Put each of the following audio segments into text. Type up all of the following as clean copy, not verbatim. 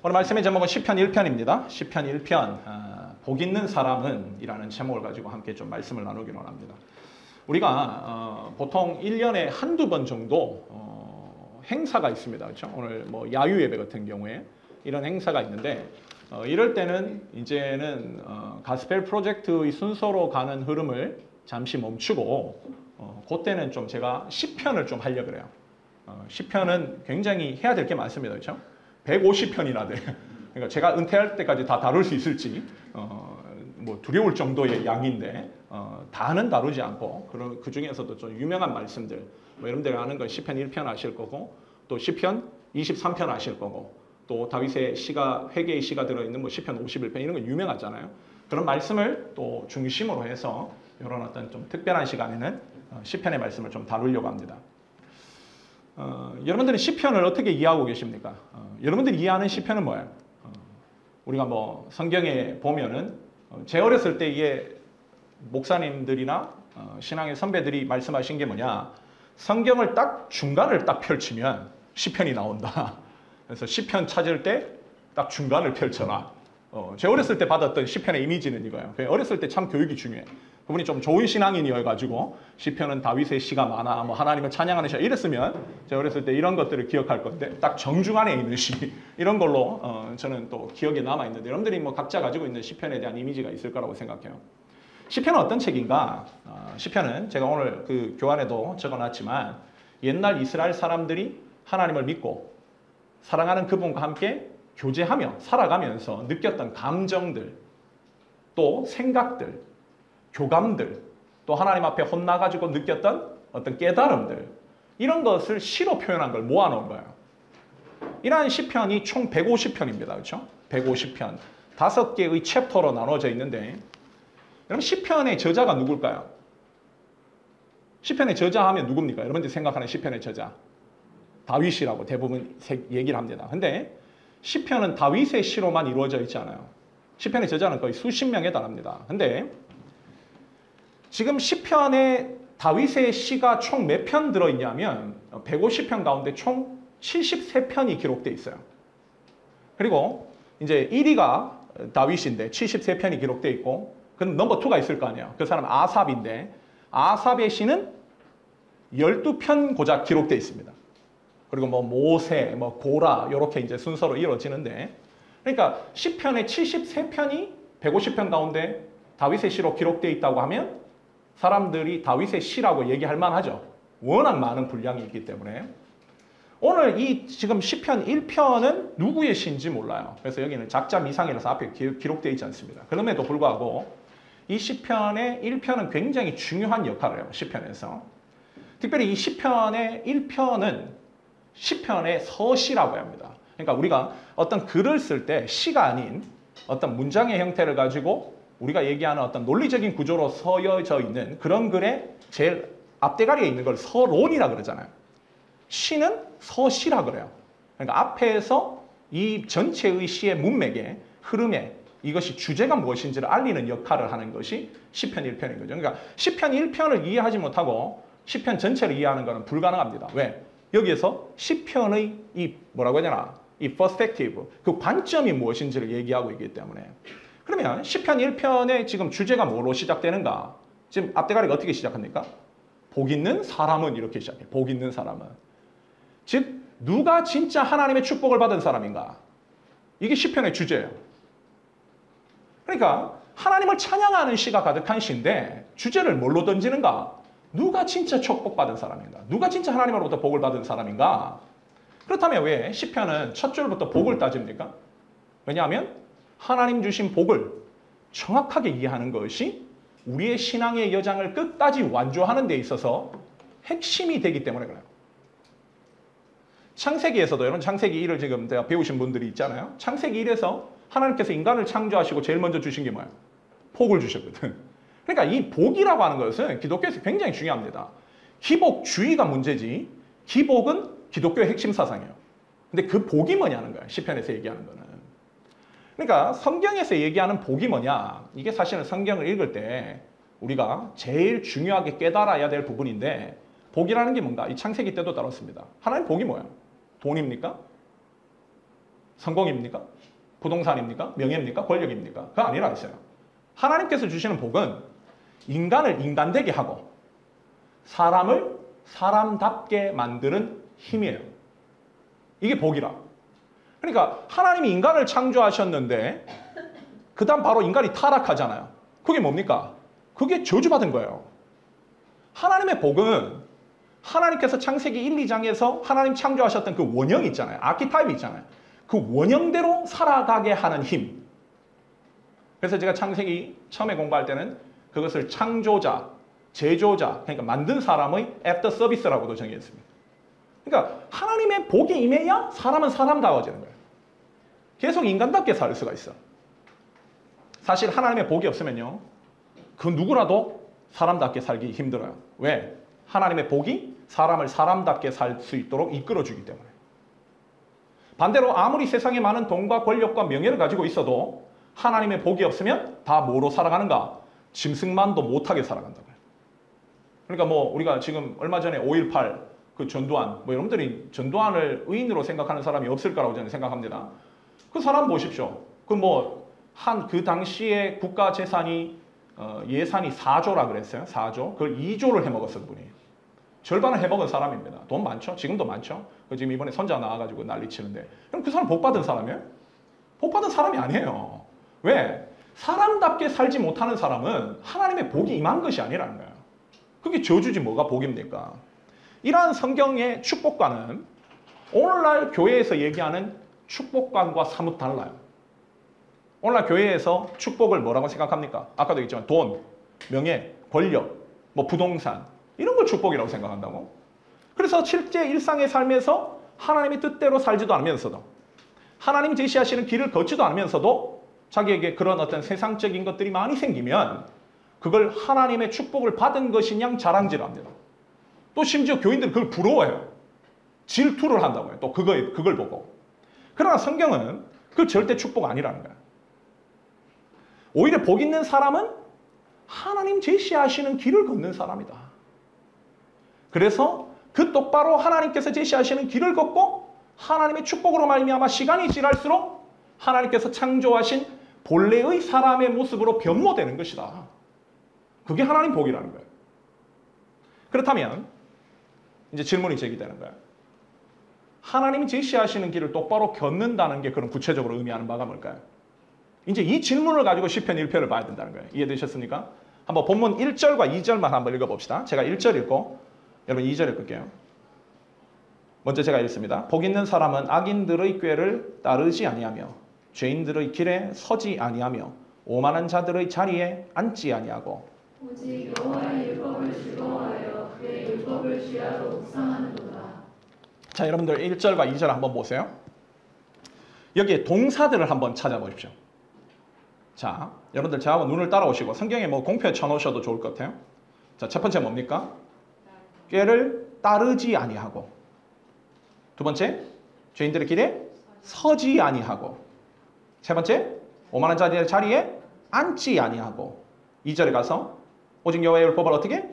오늘 말씀의 제목은 시편 1편입니다. 시편 1편, 복 있는 사람은 이라는 제목을 가지고 함께 좀 말씀을 나누기로 합니다. 우리가 보통 1년에 한두 번 정도 행사가 있습니다. 그렇죠? 오늘 뭐 야유 예배 같은 경우에 이런 행사가 있는데 이럴 때는 이제는 가스펠 프로젝트의 순서로 가는 흐름을 잠시 멈추고 그때는 좀 제가 시편을 좀 하려고 그래요. 시편은 굉장히 해야 될 게 많습니다. 그렇죠? 150편이나 돼. 그러니까 제가 은퇴할 때까지 다 다룰 수 있을지 뭐 두려울 정도의 양인데 다는 다루지 않고 그 중에서도 좀 유명한 말씀들 뭐 여러분들 아는 건 시편 1편 하실 거고 또 시편 23편 하실 거고 또 다윗의 시가 회개의 시가 들어있는 뭐 시편 51편 이런 건 유명하잖아요. 그런 말씀을 또 중심으로 해서 이런 어떤 좀 특별한 시간에는 시편의 말씀을 좀 다루려고 합니다. 여러분들은 시편을 어떻게 이해하고 계십니까? 여러분들이 이해하는 시편은 뭐예요? 우리가 뭐 성경에 보면은 제 어렸을 때 이게 목사님들이나 신앙의 선배들이 말씀하신 게 뭐냐? 성경을 딱 중간을 딱 펼치면 시편이 나온다. 그래서 시편 찾을 때 딱 중간을 펼쳐라. 제 어렸을 때 받았던 시편의 이미지는 이거예요. 어렸을 때 참 교육이 중요해. 그분이 좀 좋은 신앙인이어가지고 시편은 다윗의 시가 많아, 뭐 하나님을 찬양하는 시가 이랬으면 제가 어렸을 때 이런 것들을 기억할 건데 딱 정중간에 있는 시 이런 걸로 저는 또 기억에 남아 있는데 여러분들이 뭐 각자 가지고 있는 시편에 대한 이미지가 있을 거라고 생각해요. 시편은 어떤 책인가? 시편은 제가 오늘 그 교환에도 적어놨지만 옛날 이스라엘 사람들이 하나님을 믿고 사랑하는 그분과 함께 교제하며 살아가면서 느꼈던 감정들 또 생각들 교감들, 또 하나님 앞에 혼나가지고 느꼈던 어떤 깨달음들 이런 것을 시로 표현한 걸 모아놓은 거예요. 이러한 시편이 총 150편입니다. 그렇죠? 150편. 5개의 챕터로 나눠져 있는데 여러분 시편의 저자가 누굴까요? 시편의 저자 하면 누굽니까? 여러분들이 생각하는 시편의 저자. 다윗이라고 대부분 얘기를 합니다. 근데 시편은 다윗의 시로만 이루어져 있지 않아요. 시편의 저자는 거의 수십 명에 달합니다. 근데 지금 시편에 다윗의 시가 총 몇 편 들어있냐면 150편 가운데 총 73편이 기록되어 있어요. 그리고 이제 1위가 다윗인데 73편이 기록되어 있고 그럼 넘버 2가 있을 거 아니에요. 그 사람은 아삽인데 아삽의 시는 12편 고작 기록되어 있습니다. 그리고 뭐 모세, 뭐 고라 이렇게 이제 순서로 이루어지는데 그러니까 시편의 73편이 150편 가운데 다윗의 시로 기록되어 있다고 하면 사람들이 다윗의 시라고 얘기할 만하죠. 워낙 많은 분량이 있기 때문에. 오늘 이 지금 시편 1편은 누구의 시인지 몰라요. 그래서 여기는 작자 미상이라서 앞에 기록되어 있지 않습니다. 그럼에도 불구하고 이 시편의 1편은 굉장히 중요한 역할을 해요. 시편에서. 특별히 이 시편의 1편은 시편의 서시라고 합니다. 그러니까 우리가 어떤 글을 쓸 때 시가 아닌 어떤 문장의 형태를 가지고 우리가 얘기하는 어떤 논리적인 구조로 서여져 있는 그런 글의 제일 앞대가리에 있는 걸 서론이라 그러잖아요. 시는 서시라 그래요. 그러니까 앞에서 이 전체의 시의 문맥에 흐름에 이것이 주제가 무엇인지를 알리는 역할을 하는 것이 시편 1편인 거죠. 그러니까 시편 1편을 이해하지 못하고 시편 전체를 이해하는 것은 불가능합니다. 왜? 여기에서 시편의 이 뭐라고 해야 되나? 이 퍼스펙티브, 그 관점이 무엇인지를 얘기하고 있기 때문에 그러면 시편 1편의 지금 주제가 뭐로 시작되는가? 지금 앞대가리가 어떻게 시작합니까? 복 있는 사람은 이렇게 시작해요. 복 있는 사람은. 즉 누가 진짜 하나님의 축복을 받은 사람인가? 이게 시편의 주제예요. 그러니까 하나님을 찬양하는 시가 가득한 시인데 주제를 뭘로 던지는가? 누가 진짜 축복받은 사람인가? 누가 진짜 하나님으로부터 복을 받은 사람인가? 그렇다면 왜 시편은 첫 줄부터 복을 따집니까? 왜냐하면 하나님 주신 복을 정확하게 이해하는 것이 우리의 신앙의 여정을 끝까지 완주하는 데 있어서 핵심이 되기 때문에 그래요. 창세기에서도 여러분 창세기 1을 지금 내가 배우신 분들이 있잖아요. 창세기 1에서 하나님께서 인간을 창조하시고 제일 먼저 주신 게 뭐예요? 복을 주셨거든. 그러니까 이 복이라고 하는 것은 기독교에서 굉장히 중요합니다. 기복주의가 문제지 기복은 기독교의 핵심 사상이에요. 근데 그 복이 뭐냐는 거예요. 시편에서 얘기하는 거는. 그러니까 성경에서 얘기하는 복이 뭐냐? 이게 사실은 성경을 읽을 때 우리가 제일 중요하게 깨달아야 될 부분인데 복이라는 게 뭔가? 이 창세기 때도 다뤘습니다. 하나님 복이 뭐예요? 돈입니까? 성공입니까? 부동산입니까? 명예입니까? 권력입니까? 그거 아니라 했어요. 하나님께서 주시는 복은 인간을 인간되게 하고 사람을 사람답게 만드는 힘이에요. 이게 복이라. 그러니까 하나님이 인간을 창조하셨는데 그 다음 바로 인간이 타락하잖아요. 그게 뭡니까? 그게 저주받은 거예요. 하나님의 복은 하나님께서 창세기 1, 2장에서 하나님 창조하셨던 그 원형 있잖아요. 아키타입이 있잖아요. 그 원형대로 살아가게 하는 힘. 그래서 제가 창세기 처음에 공부할 때는 그것을 창조자, 제조자, 그러니까 만든 사람의 after service라고도 정의했습니다. 그러니까 하나님의 복이 임해야 사람은 사람다워지는 거예요. 계속 인간답게 살 수가 있어. 사실 하나님의 복이 없으면요, 그 누구라도 사람답게 살기 힘들어요. 왜? 하나님의 복이 사람을 사람답게 살 수 있도록 이끌어주기 때문에. 반대로 아무리 세상에 많은 돈과 권력과 명예를 가지고 있어도 하나님의 복이 없으면 다 뭐로 살아가는가? 짐승만도 못하게 살아간다고요. 그러니까 뭐 우리가 지금 얼마 전에 5.18 그 전두환, 뭐 여러분들이 전두환을 의인으로 생각하는 사람이 없을 거라고 저는 생각합니다. 그 사람 보십시오. 그 당시에 국가 재산이 예산이 4조라 그랬어요. 4조. 그걸 2조를 해먹었을 분이에요. 절반을 해먹은 사람입니다. 돈 많죠? 지금도 많죠? 지금 이번에 손자 나와가지고 난리치는데. 그럼 그 사람 복 받은 사람이에요? 복 받은 사람이 아니에요. 왜? 사람답게 살지 못하는 사람은 하나님의 복이 임한 것이 아니라는 거예요. 그게 저주지 뭐가 복입니까? 이러한 성경의 축복관은 오늘날 교회에서 얘기하는 축복관과 사뭇 달라요. 오늘날 교회에서 축복을 뭐라고 생각합니까? 아까도 얘기했지만 돈, 명예, 권력, 뭐 부동산 이런 걸 축복이라고 생각한다고. 그래서 실제 일상의 삶에서 하나님의 뜻대로 살지도 않으면서도 하나님이 제시하시는 길을 걷지도 않으면서도 자기에게 그런 어떤 세상적인 것들이 많이 생기면 그걸 하나님의 축복을 받은 것인 양 자랑질을 합니다. 또 심지어 교인들은 그걸 부러워해요. 질투를 한다고요. 또 그걸 보고. 그러나 성경은 그 절대 축복 아니라는 거예요. 오히려 복 있는 사람은 하나님 제시하시는 길을 걷는 사람이다. 그래서 그 똑바로 하나님께서 제시하시는 길을 걷고 하나님의 축복으로 말미암아 시간이 지날수록 하나님께서 창조하신 본래의 사람의 모습으로 변모되는 것이다. 그게 하나님 복이라는 거예요. 그렇다면 이제 질문이 제기되는 거예요. 하나님이 제시하시는 길을 똑바로 걷는다는 게 그럼 구체적으로 의미하는 바가 뭘까요? 이제 이 질문을 가지고 시편 1편을 봐야 된다는 거예요. 이해되셨습니까? 한번 본문 1절과 2절만 한번 읽어봅시다. 제가 1절 읽고 여러분 2절 읽을게요. 먼저 제가 읽습니다. 복 있는 사람은 악인들의 꾀를 따르지 아니하며 죄인들의 길에 서지 아니하며 오만한 자들의 자리에 앉지 아니하고 오직 여호와의 율법을 즐거워하여 그의 율법을 주야로 묵상하는도다. 자, 여러분들 1절과 2절 한번 보세요. 여기에 동사들을 한번 찾아보십시오. 자, 여러분들 저하고 눈을 따라오시고 성경에 뭐 공표에 쳐놓으셔도 좋을 것 같아요. 자, 첫 번째 뭡니까? 꾀를 따르지 아니하고, 두 번째 죄인들의 길에 서지 아니하고, 세 번째 오만한 자들의 자리에 앉지 아니하고, 2절에 가서 오직 여호와의 율법을 어떻게?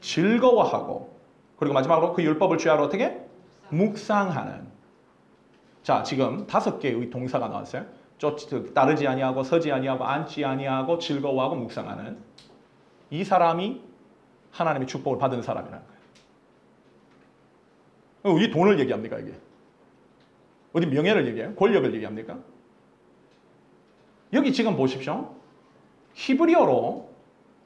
즐거워하고, 그리고 마지막으로 그 율법을 주야로 어떻게? 묵상하는. 자, 지금 5개의 동사가 나왔어요. 따르지 아니하고, 서지 아니하고, 앉지 아니하고, 즐거워하고, 묵상하는. 이 사람이 하나님의 축복을 받은 사람이라는 거예요. 이 돈을 얘기합니까, 이게? 어디 명예를 얘기해요? 권력을 얘기합니까? 여기 지금 보십시오. 히브리어로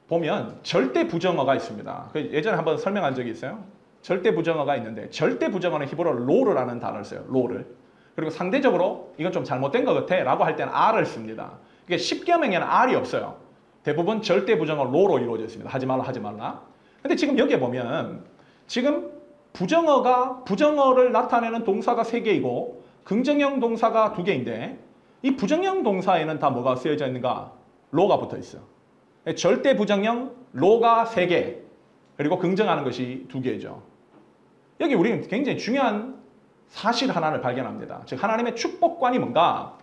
보면 절대 부정어가 있습니다. 예전에 한번 설명한 적이 있어요. 절대 부정어가 있는데 절대 부정어는 히브리어로 로르라는 단어를 써요. 로를. 그리고 상대적으로 이건 좀 잘못된 것 같아 라고 할 때는 R을 씁니다. 이게 10계명에는 R이 없어요. 대부분 절대 부정어 로로 이루어져 있습니다. 하지 말라 하지 말라. 근데 지금 여기에 보면 지금 부정어를 나타내는 동사가 3개이고 긍정형 동사가 2개인데 이 부정형 동사에는 다 뭐가 쓰여져 있는가? 로가 붙어 있어요. 절대 부정형 로가 3개, 그리고 긍정하는 것이 2개죠. 여기 우리는 굉장히 중요한 사실 하나를 발견합니다. 즉 하나님의 축복관이 뭔가?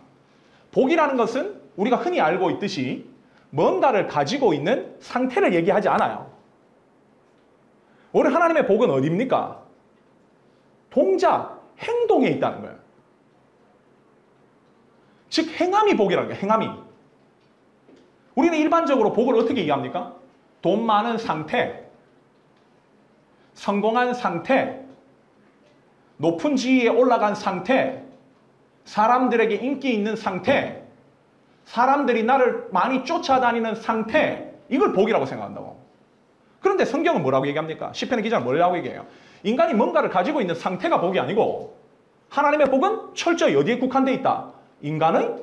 복이라는 것은 우리가 흔히 알고 있듯이 뭔가를 가지고 있는 상태를 얘기하지 않아요. 오늘 하나님의 복은 어디입니까? 동작, 행동에 있다는 거예요. 즉 행함이 복이라는 거예요. 행함이. 우리는 일반적으로 복을 어떻게 이해합니까? 돈 많은 상태, 성공한 상태, 높은 지위에 올라간 상태, 사람들에게 인기 있는 상태, 사람들이 나를 많이 쫓아다니는 상태, 이걸 복이라고 생각한다고. 그런데 성경은 뭐라고 얘기합니까? 시편의 기자는 뭐라고 얘기해요? 인간이 뭔가를 가지고 있는 상태가 복이 아니고 하나님의 복은 철저히 어디에 국한되어 있다? 인간의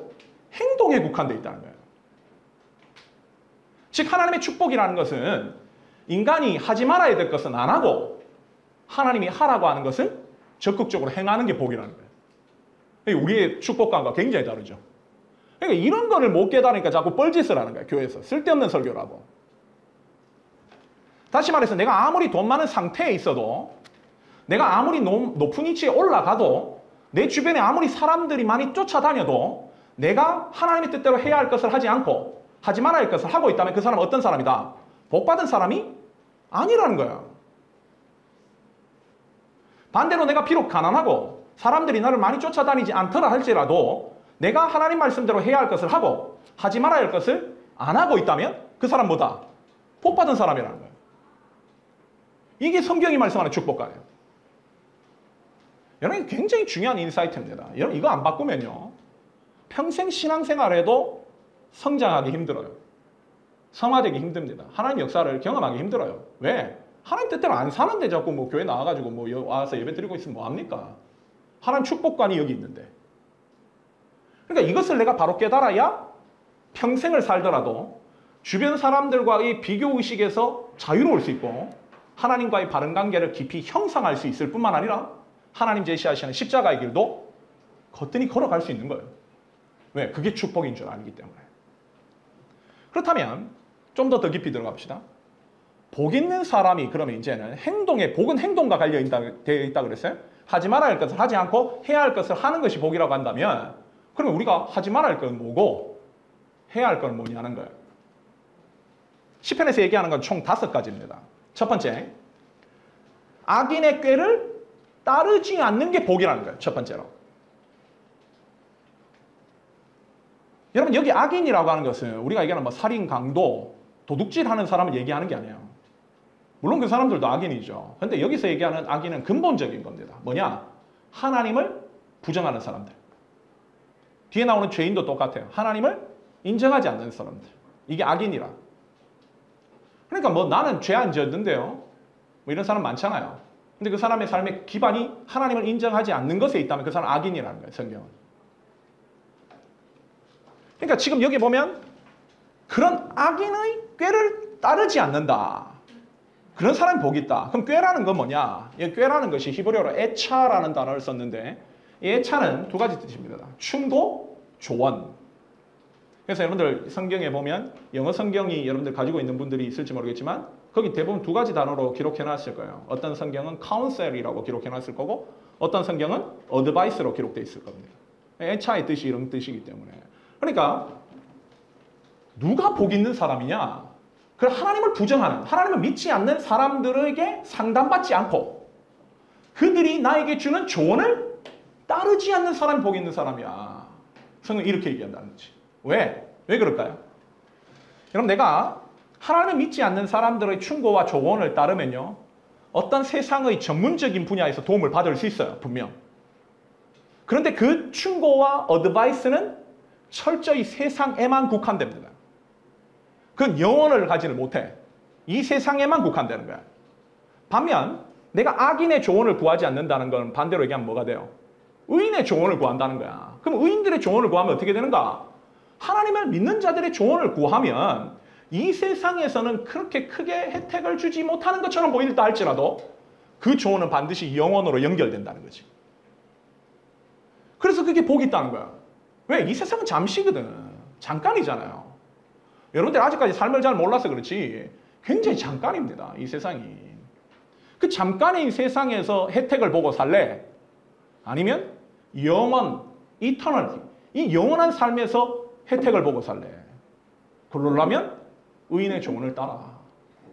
행동에 국한되어 있다는 거예요. 즉 하나님의 축복이라는 것은 인간이 하지 말아야 될 것은 안 하고 하나님이 하라고 하는 것을 적극적으로 행하는 게 복이라는 거예요. 우리의 축복관과 굉장히 다르죠. 그러니까 이런 거를 못 깨달으니까 자꾸 뻘짓을 하는 거예요. 교회에서. 쓸데없는 설교라고. 다시 말해서 내가 아무리 돈 많은 상태에 있어도 내가 아무리 높은 위치에 올라가도 내 주변에 아무리 사람들이 많이 쫓아다녀도 내가 하나님의 뜻대로 해야 할 것을 하지 않고 하지 말아야 할 것을 하고 있다면 그 사람은 어떤 사람이다? 복받은 사람이 아니라는 거야. 반대로 내가 비록 가난하고 사람들이 나를 많이 쫓아다니지 않더라 할지라도 내가 하나님 말씀대로 해야 할 것을 하고 하지 말아야 할 것을 안 하고 있다면 그 사람 뭐다? 복받은 사람이라는 거예요. 이게 성경이 말씀하는 축복관이에요. 여러분 굉장히 중요한 인사이트입니다. 여러분 이거 안 바꾸면요. 평생 신앙생활에도 성장하기 힘들어요. 성화되기 힘듭니다. 하나님 역사를 경험하기 힘들어요. 왜? 하나님 뜻대로 안 사는데 자꾸 뭐 교회 나와가지고 뭐 와서 예배 드리고 있으면 뭐합니까? 하나님 축복관이 여기 있는데. 그러니까 이것을 내가 바로 깨달아야 평생을 살더라도 주변 사람들과의 비교의식에서 자유로울 수 있고 하나님과의 바른 관계를 깊이 형성할 수 있을 뿐만 아니라 하나님 제시하시는 십자가의 길도 거뜬히 걸어갈 수 있는 거예요. 왜? 그게 축복인 줄 알기 때문에. 그렇다면 좀 더 깊이 들어가 봅시다. 복 있는 사람이 그러면 이제는 행동에, 복은 행동과 관련되어 있다 그랬어요? 하지 말아야 할 것을 하지 않고 해야 할 것을 하는 것이 복이라고 한다면 그러면 우리가 하지 말아야 할 건 뭐고 해야 할 건 뭐냐는 거예요. 시편에서 얘기하는 건 총 5가지입니다. 첫 번째, 악인의 꾀를 따르지 않는 게 복이라는 거예요. 첫 번째로. 여러분 여기 악인이라고 하는 것은 우리가 얘기하는 뭐 살인, 강도, 도둑질 하는 사람을 얘기하는 게 아니에요. 물론 그 사람들도 악인이죠. 그런데 여기서 얘기하는 악인은 근본적인 겁니다. 뭐냐? 하나님을 부정하는 사람들. 뒤에 나오는 죄인도 똑같아요. 하나님을 인정하지 않는 사람들. 이게 악인이라. 그러니까 뭐 나는 죄 안 지었는데요. 뭐 이런 사람 많잖아요. 근데 그 사람의 삶의 기반이 하나님을 인정하지 않는 것에 있다면 그 사람은 악인이라는 거예요. 성경은. 그러니까 지금 여기 보면 그런 악인의 꾀를 따르지 않는다. 그런 사람이 복이 있다. 그럼 꾀라는 건 뭐냐? 이 꾀라는 것이 히브리어로 에차라는 단어를 썼는데 이 에차는 2가지 뜻입니다. 충고, 조언. 그래서 여러분들 성경에 보면 영어 성경이 여러분들 가지고 있는 분들이 있을지 모르겠지만 거기 대부분 2가지 단어로 기록해 놨을 거예요. 어떤 성경은 counsel이라고 기록해 놨을 거고 어떤 성경은 advice로 기록되어 있을 겁니다. 에차의 뜻이 이런 뜻이기 때문에. 그러니까 누가 복 있는 사람이냐? 그 하나님을 부정하는, 하나님을 믿지 않는 사람들에게 상담받지 않고 그들이 나에게 주는 조언을 따르지 않는 사람이 복 있는 사람이야. 성경은 이렇게 얘기한다는 거지. 왜? 왜 그럴까요? 여러분 내가 하나님을 믿지 않는 사람들의 충고와 조언을 따르면요. 어떤 세상의 전문적인 분야에서 도움을 받을 수 있어요. 분명. 그런데 그 충고와 어드바이스는 철저히 세상에만 국한됩니다. 그건 영혼을 가지를 못해. 이 세상에만 국한되는 거야. 반면 내가 악인의 조언을 구하지 않는다는 건 반대로 얘기하면 뭐가 돼요? 의인의 조언을 구한다는 거야. 그럼 의인들의 조언을 구하면 어떻게 되는가? 하나님을 믿는 자들의 조언을 구하면 이 세상에서는 그렇게 크게 혜택을 주지 못하는 것처럼 보인다 할지라도 그 조언은 반드시 영원으로 연결된다는 거지. 그래서 그게 복이 있다는 거야. 왜? 이 세상은 잠시거든. 잠깐이잖아요. 여러분들 아직까지 삶을 잘 몰라서 그렇지 굉장히 잠깐입니다. 이 세상이. 그 잠깐의 세상에서 혜택을 보고 살래? 아니면 영원, 이터널, 이 영원한 삶에서 혜택을 보고 살래? 그러려면 의인의 조언을 따라.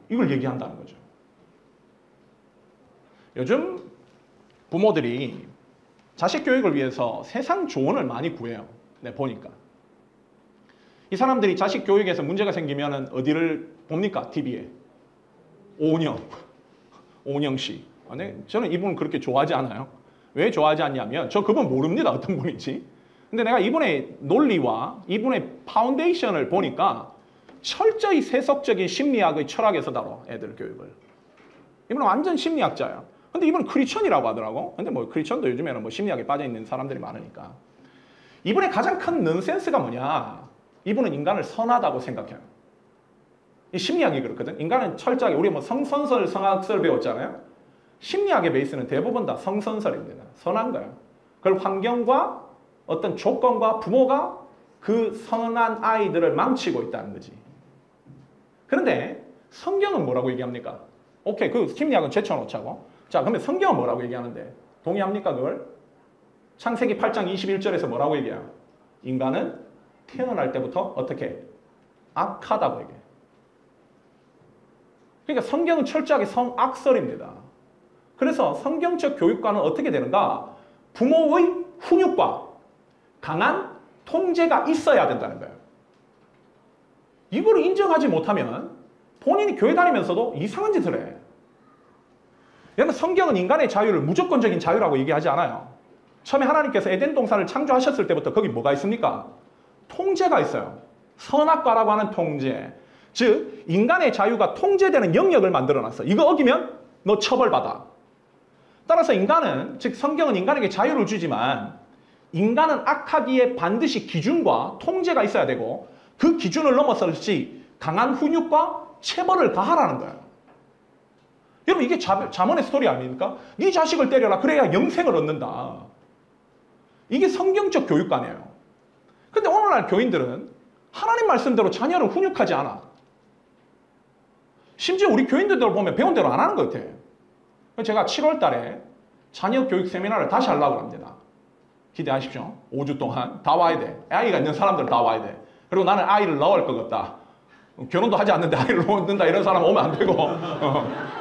이걸 얘기한다는 거죠. 요즘 부모들이 자식 교육을 위해서 세상 조언을 많이 구해요. 네, 보니까. 이 사람들이 자식 교육에서 문제가 생기면 어디를 봅니까? TV에. 오은영 씨. 네, 저는 이분 그렇게 좋아하지 않아요. 왜 좋아하지 않냐면 저 그분 모릅니다. 어떤 분인지. 근데 내가 이분의 논리와 이분의 파운데이션을 보니까 철저히 세속적인 심리학의 철학에서 다뤄. 애들 교육을. 이분은 완전 심리학자야. 근데 이분은 크리스천이라고 하더라고. 근데 뭐 크리스천도 요즘에는 뭐 심리학에 빠져있는 사람들이 많으니까. 이분의 가장 큰 넌센스가 뭐냐. 이분은 인간을 선하다고 생각해요. 이 심리학이 그렇거든. 인간은 철저하게 우리 뭐 성선설, 성악설 배웠잖아요. 심리학의 베이스는 대부분 다 성선설입니다. 선한 거예요. 그걸 환경과 어떤 조건과 부모가 그 선한 아이들을 망치고 있다는 거지. 그런데 성경은 뭐라고 얘기합니까? 오케이, 그 심리학은 제쳐놓자고. 자, 그러면 성경은 뭐라고 얘기하는데? 동의합니까, 그걸? 창세기 8장 21절에서 뭐라고 얘기해요? 인간은 태어날 때부터 어떻게? 악하다고 얘기해요. 그러니까 성경은 철저하게 성악설입니다. 그래서 성경적 교육과는 어떻게 되는가? 부모의 훈육과 강한 통제가 있어야 된다는 거예요. 이걸 인정하지 못하면 본인이 교회 다니면서도 이상한 짓을 해. 여러분, 성경은 인간의 자유를 무조건적인 자유라고 얘기하지 않아요. 처음에 하나님께서 에덴 동산을 창조하셨을 때부터 거기 뭐가 있습니까? 통제가 있어요. 선악과라고 하는 통제. 즉 인간의 자유가 통제되는 영역을 만들어놨어. 이거 어기면 너 처벌받아. 따라서 인간은, 즉 성경은 인간에게 자유를 주지만 인간은 악하기에 반드시 기준과 통제가 있어야 되고 그 기준을 넘어설 시 강한 훈육과 체벌을 가하라는 거예요. 여러분, 이게 잠언의 스토리 아닙니까? 네 자식을 때려라. 그래야 영생을 얻는다. 이게 성경적 교육관이에요. 근데 오늘날 교인들은 하나님 말씀대로 자녀를 훈육하지 않아. 심지어 우리 교인들 보면 배운 대로 안 하는 것 같아요. 제가 7월 달에 자녀 교육 세미나를 다시 하려고 합니다. 기대하십시오. 5주 동안 다 와야 돼. 아이가 있는 사람들 다 와야 돼. 그리고 나는 아이를 낳을 것 같다. 결혼도 하지 않는데 아이를 낳는다 이런 사람 오면 안 되고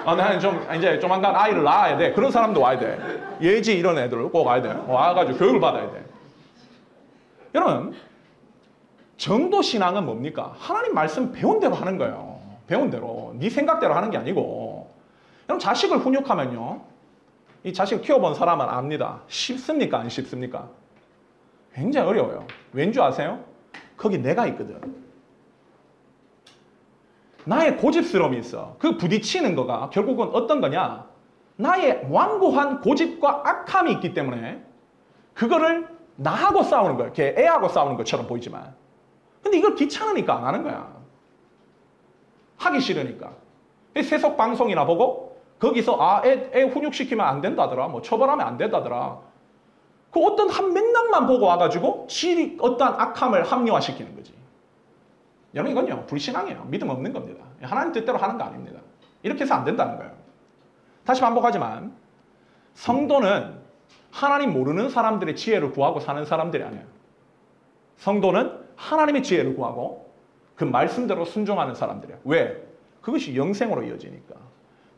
나는 이제 조만간 아이를 낳아야 돼. 그런 사람도 와야 돼. 예지 이런 애들 꼭 와야 돼. 와가지고 교육을 받아야 돼. 여러분, 정도 신앙은 뭡니까? 하나님 말씀 배운 대로 하는 거예요. 배운 대로. 네 생각대로 하는 게 아니고. 여러분, 자식을 훈육하면요. 이 자식을 키워본 사람은 압니다. 쉽습니까? 안 쉽습니까? 굉장히 어려워요. 왠지 아세요? 거기 내가 있거든. 나의 고집스러움이 있어. 그 부딪히는 거가 결국은 어떤 거냐? 나의 완고한 고집과 악함이 있기 때문에 그거를 나하고 싸우는 거예요. 걔 애하고 싸우는 것처럼 보이지만. 근데 이걸 귀찮으니까 안 하는 거야. 하기 싫으니까. 세속 방송이나 보고 거기서 애 훈육시키면 안 된다더라. 뭐 처벌하면 안 된다더라. 그 어떤 한 맥락만 보고 와가지고 어떠한 악함을 합리화시키는 거지. 여러분, 이건요 불신앙이에요. 믿음 없는 겁니다. 하나님 뜻대로 하는 거 아닙니다. 이렇게 해서 안 된다는 거예요. 다시 반복하지만 성도는 하나님 모르는 사람들의 지혜를 구하고 사는 사람들이 아니에요. 성도는 하나님의 지혜를 구하고 그 말씀대로 순종하는 사람들이에요. 왜? 그것이 영생으로 이어지니까.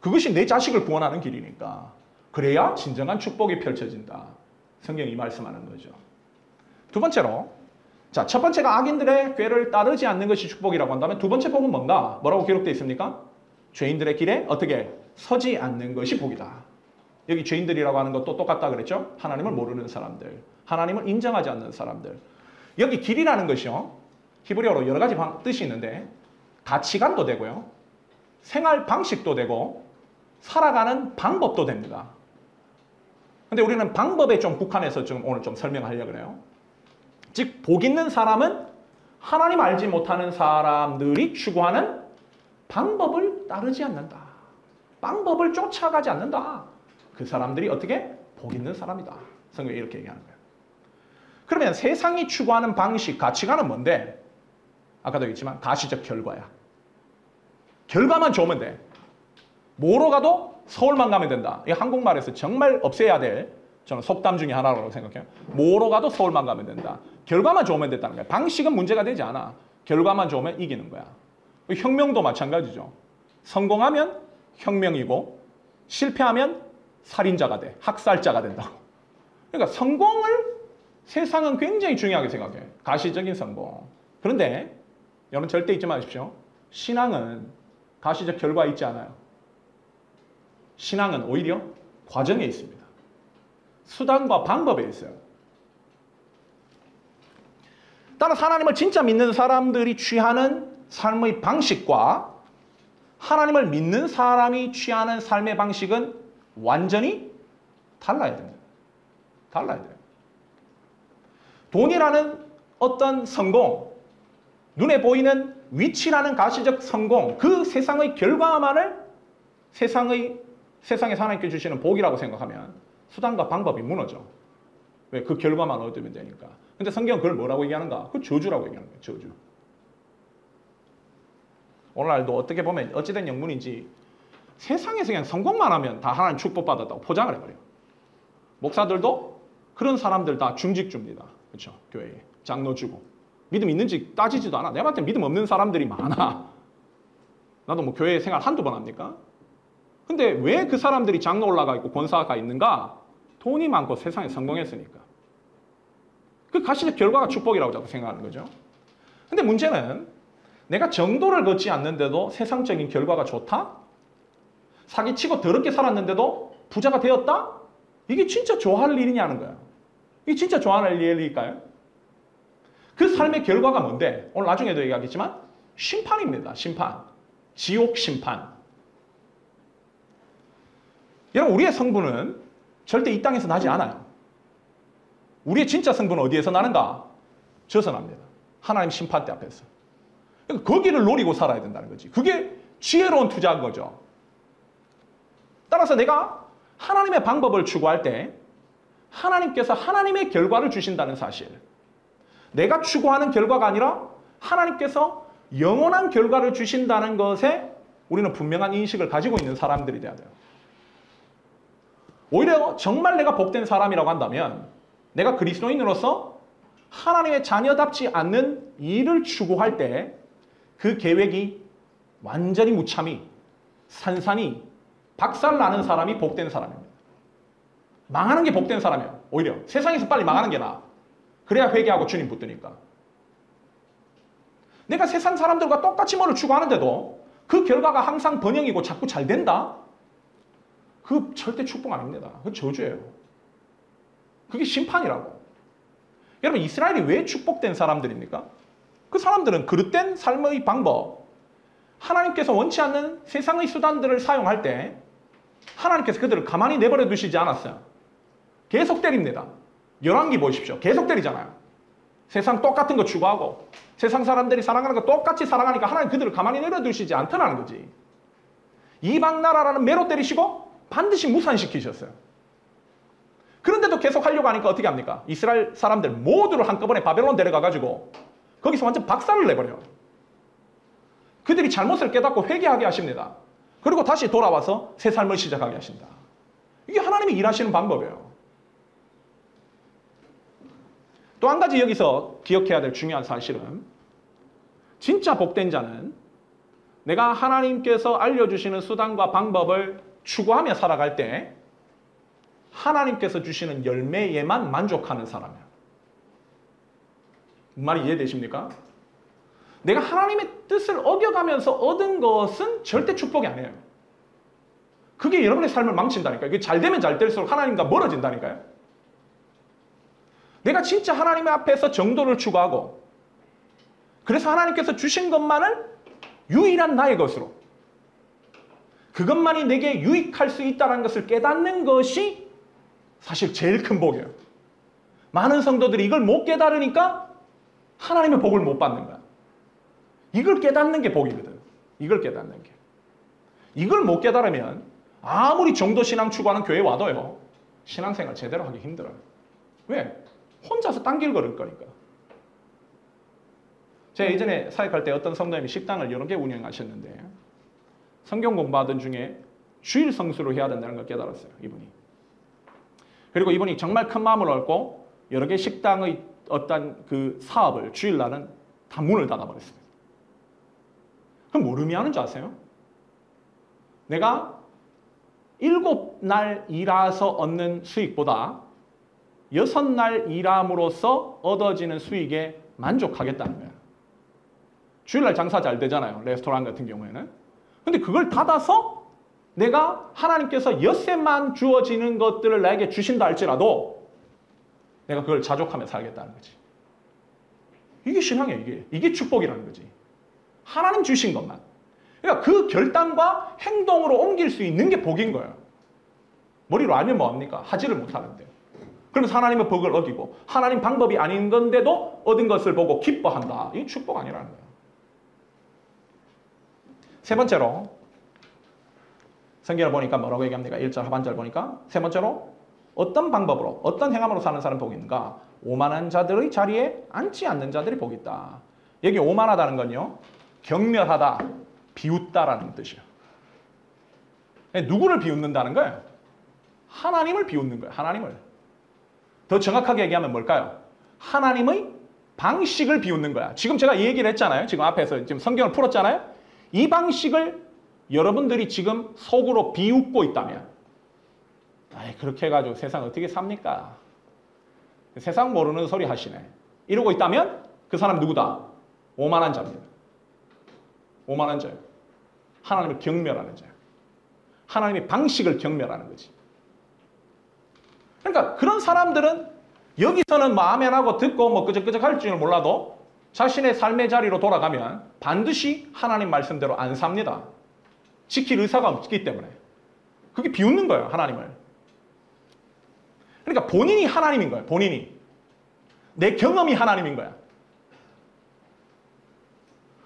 그것이 내 자식을 구원하는 길이니까. 그래야 진정한 축복이 펼쳐진다. 성경이 말씀하는 거죠. 두 번째로, 자, 첫 번째가 악인들의 꾀를 따르지 않는 것이 축복이라고 한다면 두 번째 복은 뭔가? 뭐라고 기록되어 있습니까? 죄인들의 길에 어떻게? 서지 않는 것이 복이다. 여기 죄인들이라고 하는 것도 똑같다 그랬죠? 하나님을 모르는 사람들, 하나님을 인정하지 않는 사람들. 여기 길이라는 것이요, 히브리어로 여러 가지 뜻이 있는데 가치관도 되고요, 생활 방식도 되고 살아가는 방법도 됩니다. 근데 우리는 방법에 좀 국한해서 오늘 좀 설명하려고 그래요. 즉, 복 있는 사람은 하나님 알지 못하는 사람들이 추구하는 방법을 따르지 않는다. 방법을 쫓아가지 않는다. 그 사람들이 어떻게? 복 있는 사람이다. 성경이 이렇게 얘기하는 거예요. 그러면 세상이 추구하는 방식, 가치관은 뭔데? 아까도 얘기했지만 가시적 결과야. 결과만 좋으면 돼. 뭐로 가도 서울만 가면 된다. 이 한국말에서 정말 없애야 될 저는 속담 중에 하나라고 생각해요. 뭐로 가도 서울만 가면 된다. 결과만 좋으면 됐다는 거야. 방식은 문제가 되지 않아. 결과만 좋으면 이기는 거야. 혁명도 마찬가지죠. 성공하면 혁명이고 실패하면 살인자가 돼. 학살자가 된다고. 그러니까 성공을 세상은 굉장히 중요하게 생각해. 가시적인 성공. 그런데 여러분 절대 잊지 마십시오. 신앙은 가시적 결과에 있지 않아요. 신앙은 오히려 과정에 있습니다. 수단과 방법에 있어요. 따라서 하나님을 진짜 믿는 사람들이 취하는 삶의 방식과 하나님을 믿는 사람이 취하는 삶의 방식은 완전히 달라야 됩니다. 달라야 돼요. 돈이라는 어떤 성공, 눈에 보이는 위치라는 가시적 성공, 그 세상의 결과만을 세상에서 하나님께 주시는 복이라고 생각하면 수단과 방법이 무너져. 왜? 그 결과만 얻으면 되니까. 근데 성경은 그걸 뭐라고 얘기하는가? 그 저주라고 얘기하는 거예요. 저주. 오늘날도 어떻게 보면 어찌된 영문인지 세상에서 그냥 성공만 하면 다 하나님 축복받았다고 포장을 해버려요. 목사들도 그런 사람들 다 중직 줍니다. 그렇죠? 교회에. 장로 주고. 믿음 있는지 따지지도 않아. 내가 봤을 때 믿음 없는 사람들이 많아. 나도 뭐 교회 생활 한두 번 합니까? 근데 왜 그 사람들이 장로 올라가 있고 권사가 있는가? 돈이 많고 세상에 성공했으니까. 그 가시적 결과가 축복이라고 자꾸 생각하는 거죠. 근데 문제는 내가 정도를 걷지 않는데도 세상적인 결과가 좋다? 사기치고 더럽게 살았는데도 부자가 되었다? 이게 진짜 좋아할 일이냐는 거야. 이게 진짜 좋아할 일일까요? 그 삶의 결과가 뭔데? 오늘 나중에도 얘기하겠지만 심판입니다. 심판. 지옥 심판. 여러분, 우리의 성분은 절대 이 땅에서 나지 않아요. 우리의 진짜 성분은 어디에서 나는가? 저서 납니다. 하나님 심판대 앞에서. 그러니까 거기를 노리고 살아야 된다는 거지. 그게 지혜로운 투자인 거죠. 따라서 내가 하나님의 방법을 추구할 때 하나님께서 하나님의 결과를 주신다는 사실. 내가 추구하는 결과가 아니라 하나님께서 영원한 결과를 주신다는 것에 우리는 분명한 인식을 가지고 있는 사람들이 돼야 돼요. 오히려 정말 내가 복된 사람이라고 한다면 내가 그리스도인으로서 하나님의 자녀답지 않는 일을 추구할 때 그 계획이 완전히 무참히 산산이 박살나는 사람이 복된 사람입니다. 망하는 게 복된 사람이에요. 오히려 세상에서 빨리 망하는 게 나아. 그래야 회개하고 주님 붙드니까. 내가 세상 사람들과 똑같이 뭐를 추구하는데도 그 결과가 항상 번영이고 자꾸 잘 된다? 그 절대 축복 아닙니다. 그 저주예요. 그게 심판이라고. 여러분, 이스라엘이 왜 축복된 사람들입니까? 그 사람들은 그릇된 삶의 방법, 하나님께서 원치 않는 세상의 수단들을 사용할 때 하나님께서 그들을 가만히 내버려 두시지 않았어요. 계속 때립니다. 열왕기 보십시오. 계속 때리잖아요. 세상 똑같은 거 추구하고 세상 사람들이 사랑하는 거 똑같이 사랑하니까 하나님 그들을 가만히 내버려두시지 않더라는 거지. 이방 나라라는 매로 때리시고 반드시 무산시키셨어요. 그런데도 계속 하려고 하니까 어떻게 합니까? 이스라엘 사람들 모두를 한꺼번에 바벨론 데려가가지고 거기서 완전 박살을 내버려요. 그들이 잘못을 깨닫고 회개하게 하십니다. 그리고 다시 돌아와서 새 삶을 시작하게 하신다. 이게 하나님이 일하시는 방법이에요. 또 한 가지 여기서 기억해야 될 중요한 사실은 진짜 복된 자는 내가 하나님께서 알려주시는 수단과 방법을 추구하며 살아갈 때 하나님께서 주시는 열매에만 만족하는 사람이에요. 말이 이해되십니까? 내가 하나님의 뜻을 어겨가면서 얻은 것은 절대 축복이 아니에요. 그게 여러분의 삶을 망친다니까요. 이게 잘 되면 잘 될수록 하나님과 멀어진다니까요. 내가 진짜 하나님의 앞에서 정도를 추구하고 그래서 하나님께서 주신 것만을 유일한 나의 것으로 그것만이 내게 유익할 수 있다는 것을 깨닫는 것이 사실 제일 큰 복이에요. 많은 성도들이 이걸 못 깨달으니까 하나님의 복을 못 받는 거야. 이걸 깨닫는 게 복이거든. 이걸 깨닫는 게. 이걸 못 깨달으면 아무리 정도신앙 추구하는 교회에 와도요. 신앙생활 제대로 하기 힘들어요. 왜? 혼자서 딴 길 걸을 거니까. 제가 예전에 사역할 때 어떤 성도님이 식당을 여러 개 운영하셨는데 성경 공부하던 중에 주일 성수를 해야 된다는 걸 깨달았어요. 이분이. 그리고 이분이 정말 큰 마음을 얻고 여러 개 식당의 어떤 그 사업을 주일날은 다 문을 닫아버렸습니다. 그럼 뭘 의미하는 줄 아세요? 내가 7날 일해서 얻는 수익보다 6날 일함으로써 얻어지는 수익에 만족하겠다는 거야. 주일날 장사 잘 되잖아요. 레스토랑 같은 경우에는. 근데 그걸 닫아서 내가 하나님께서 엿새만 주어지는 것들을 나에게 주신다 할지라도 내가 그걸 자족하며 살겠다는 거지. 이게 신앙이야, 이게. 이게 축복이라는 거지. 하나님 주신 것만. 그러니까 그 결단과 행동으로 옮길 수 있는 게 복인 거예요. 머리로 알면 뭐합니까? 하지를 못하는데. 그러면서 하나님의 복을 어기고 하나님 방법이 아닌 건데도 얻은 것을 보고 기뻐한다. 이게 축복 아니라는 거예요. 세 번째로 성경을 보니까 뭐라고 얘기합니까? 1절 하반절 보니까 세 번째로 어떤 방법으로 어떤 행함으로 사는 사람 복이 있는가? 오만한 자들의 자리에 앉지 않는 자들이 복이 있다. 여기 오만하다는 건요. 경멸하다, 비웃다라는 뜻이에요. 누구를 비웃는다는 거예요? 하나님을 비웃는 거예요. 하나님을. 더 정확하게 얘기하면 뭘까요? 하나님의 방식을 비웃는 거야. 지금 제가 이 얘기를 했잖아요. 지금 앞에서 지금 성경을 풀었잖아요. 이 방식을 여러분들이 지금 속으로 비웃고 있다면 아이, 그렇게 해가지고 세상 어떻게 삽니까? 세상 모르는 소리 하시네. 이러고 있다면 그 사람 누구다? 오만한 자입니다. 오만한 자예요. 하나님을 경멸하는 자예요. 하나님의 방식을 경멸하는 거지. 그러니까 그런 사람들은 여기서는 뭐 아멘하고 듣고 뭐 끄적끄적 할 줄 몰라도 자신의 삶의 자리로 돌아가면 반드시 하나님 말씀대로 안 삽니다. 지킬 의사가 없기 때문에. 그게 비웃는 거예요, 하나님을. 그러니까 본인이 하나님인 거예요, 본인이. 내 경험이 하나님인 거야.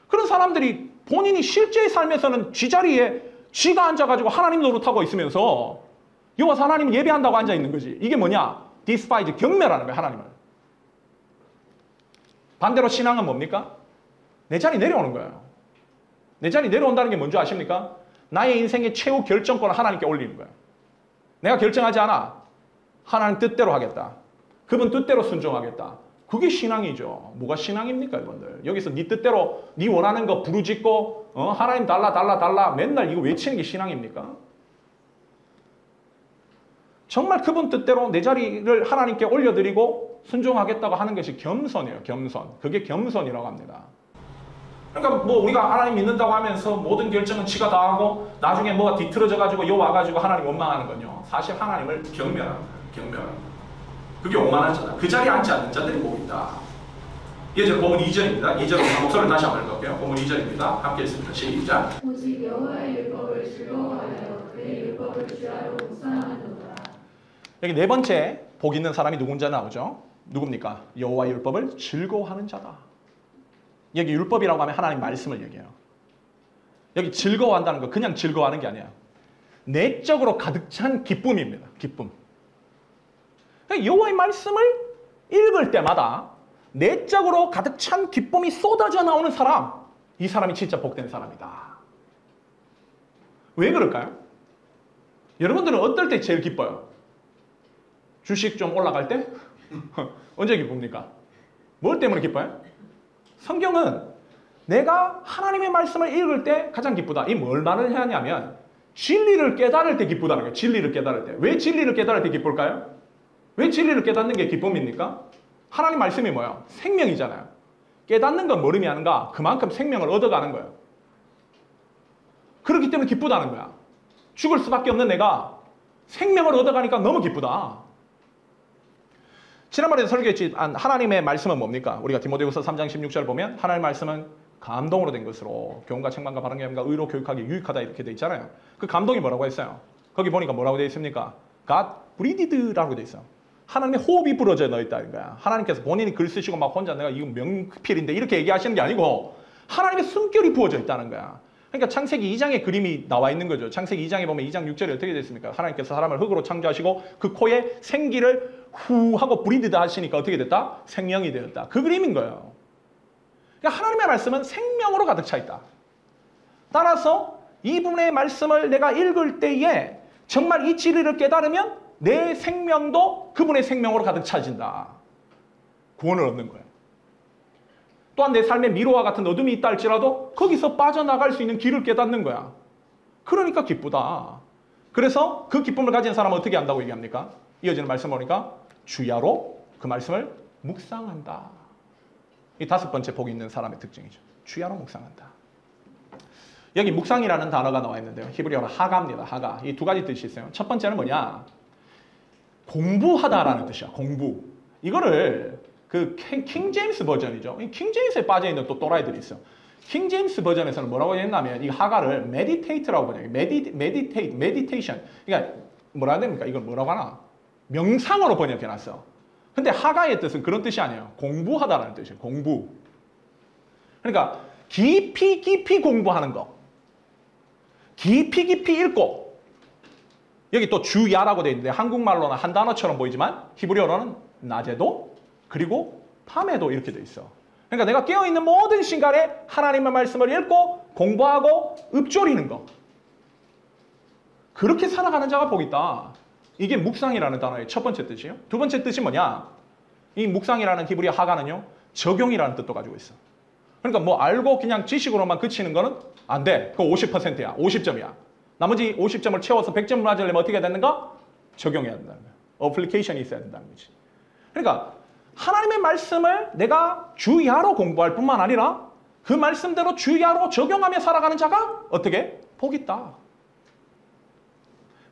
그런 사람들이 본인이 실제 삶에서는 쥐자리에 쥐가 앉아가지고 하나님 노릇하고 있으면서 여호와 하나님을 예배한다고 앉아있는 거지. 이게 뭐냐? despise, 경멸하는 거야, 하나님을. 반대로 신앙은 뭡니까? 내 자리 내려오는 거예요. 내 자리 내려온다는 게 뭔지 아십니까? 나의 인생의 최후 결정권을 하나님께 올리는 거예요. 내가 결정하지 않아. 하나님 뜻대로 하겠다. 그분 뜻대로 순종하겠다. 그게 신앙이죠. 뭐가 신앙입니까, 여러분들? 여기서 네 뜻대로 네 원하는 거 부르짖고 하나님 달라 맨날 이거 외치는 게 신앙입니까? 정말 그분 뜻대로 내 자리를 하나님께 올려드리고 순종하겠다고 하는 것이 겸손이에요. 겸손. 그게 겸손이라고 합니다. 그러니까 뭐 우리가 하나님 믿는다고 하면서 모든 결정은 지가 다 하고 나중에 뭐가 뒤틀어져가지고 요 와가지고 하나님 원망하는 건요. 사실 하나님을 경멸합니다. 경멸합니다. 그게 오만한 자다. 그 자리에 앉지 않는 자들이 복이 있다. 이제 본문 2절입니다. 2절로 목소리를 다시 한번 읽을게요. 본문 2절입니다. 함께 읽습니다. 시작. 오직 여호와의 율법을 즐거워하여 그의 율법을 주야로 묵상하는도다. 여기 네 번째 복 있는 사람이 누군지 나오죠. 누굽니까? 여호와의 율법을 즐거워하는 자다. 여기 율법이라고 하면 하나님 말씀을 얘기해요. 여기 즐거워한다는 거 그냥 즐거워하는 게 아니에요. 내적으로 가득 찬 기쁨입니다. 기쁨. 여호와의 말씀을 읽을 때마다 내적으로 가득 찬 기쁨이 쏟아져 나오는 사람, 이 사람이 진짜 복된 사람이다. 왜 그럴까요? 여러분들은 어떨 때 제일 기뻐요? 주식 좀 올라갈 때? 언제 기쁩니까? 뭘 때문에 기뻐요? 성경은 내가 하나님의 말씀을 읽을 때 가장 기쁘다. 이 뭘 말을 하냐면 진리를 깨달을 때 기쁘다는 거예요. 진리를 깨달을 때. 왜 진리를 깨달을 때 기쁠까요? 왜 진리를 깨닫는 게 기쁨입니까? 하나님 말씀이 뭐예요? 생명이잖아요. 깨닫는 건 뭘 의미하는가? 그만큼 생명을 얻어가는 거예요. 그렇기 때문에 기쁘다는 거야. 죽을 수밖에 없는 내가 생명을 얻어가니까 너무 기쁘다. 지난번에 설교했지만 하나님의 말씀은 뭡니까? 우리가 디모데후서 3장 16절 보면 하나님의 말씀은 감동으로 된 것으로 교훈과 책망과 바른 교훈과 의로 교육하기 유익하다 이렇게 돼 있잖아요. 그 감동이 뭐라고 했어요? 거기 보니까 뭐라고 돼 있습니까? God breathed.라고 돼 있어요. 하나님의 호흡이 불어져 넣어 있다는 거야. 하나님께서 본인이 글 쓰시고 막 혼자 내가 이거 명필인데 이렇게 얘기하시는 게 아니고 하나님의 숨결이 부어져 있다는 거야. 그러니까 창세기 2장의 그림이 나와 있는 거죠. 창세기 2장에 보면 2장 6절에 어떻게 되어 있습니까? 하나님께서 사람을 흙으로 창조하시고 그 코에 생기를 후 하고 브리드다 하시니까 어떻게 됐다? 생명이 되었다. 그 그림인 거예요. 그러니까 하나님의 말씀은 생명으로 가득 차 있다. 따라서 이분의 말씀을 내가 읽을 때에 정말 이 진리를 깨달으면 내 생명도 그분의 생명으로 가득 차진다. 구원을 얻는 거예요. 또한 내 삶에 미로와 같은 어둠이 있다 할지라도 거기서 빠져나갈 수 있는 길을 깨닫는 거야. 그러니까 기쁘다. 그래서 그 기쁨을 가진 사람은 어떻게 한다고 얘기합니까? 이어지는 말씀 보니까 주야로 그 말씀을 묵상한다. 이 5번째 복이 있는 사람의 특징이죠. 주야로 묵상한다. 여기 묵상이라는 단어가 나와 있는데요. 히브리어로 하가입니다. 하가. 이 2가지 뜻이 있어요. 첫 번째는 뭐냐? 공부하다라는 뜻이야. 공부. 이거를 그 킹 제임스 버전이죠. 킹 제임스에 빠져있는 또 또라이들이 있어. 킹 제임스 버전에서는 뭐라고 했냐면 이 하가를 meditate라고 번역해요. meditation. 그러니까 뭐라 해야 됩니까? 이걸 뭐라고 하나? 명상으로 번역해놨어. 근데 하가의 뜻은 그런 뜻이 아니에요. 공부하다라는 뜻이에요. 공부. 그러니까 깊이 공부하는 거. 깊이 읽고. 여기 또 주야라고 되어 있는데 한국말로는 한 단어처럼 보이지만 히브리어로는 낮에도 그리고 밤에도 이렇게 되어 있어. 그러니까 내가 깨어있는 모든 시간에 하나님의 말씀을 읽고 공부하고 읊조리는 거. 그렇게 살아가는 자가 복 있다. 이게 묵상이라는 단어의 첫 번째 뜻이에요. 두 번째 뜻이 뭐냐? 이 묵상이라는 히브리어 하가는요. 적용이라는 뜻도 가지고 있어. 그러니까 뭐 알고 그냥 지식으로만 그치는 거는 안 돼. 그거 50%야. 50점이야. 나머지 50점을 채워서 100점을 맞으려면 어떻게 해야 되는가? 적용해야 된다는 거야. 어플리케이션이 있어야 된다는 거지. 그러니까 하나님의 말씀을 내가 주야로 공부할 뿐만 아니라 그 말씀대로 주야로 적용하며 살아가는 자가 어떻게? 복 있다.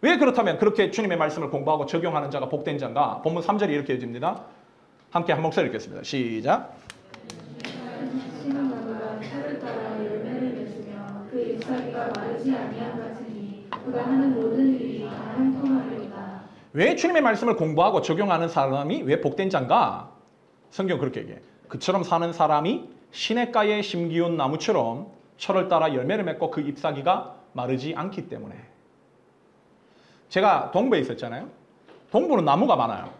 왜 그렇다면 그렇게 주님의 말씀을 공부하고 적용하는 자가 복된 자인가? 본문 3절이 이렇게 해집니다. 함께 한 목소리 읽겠습니다. 시작. 심은 나무가 철을 따라 열매를 맺으며 그 잎사귀가 마르지 아니한 같으니 그가 하는 모든 일이 다 형통하리로다. 왜 주님의 말씀을 공부하고 적용하는 사람이 왜 복된 자인가? 성경 그렇게 얘기해. 그처럼 사는 사람이 시냇가에 심기운 나무처럼 철을 따라 열매를 맺고 그 잎사귀가 마르지 않기 때문에. 제가 동부에 있었잖아요. 동부는 나무가 많아요.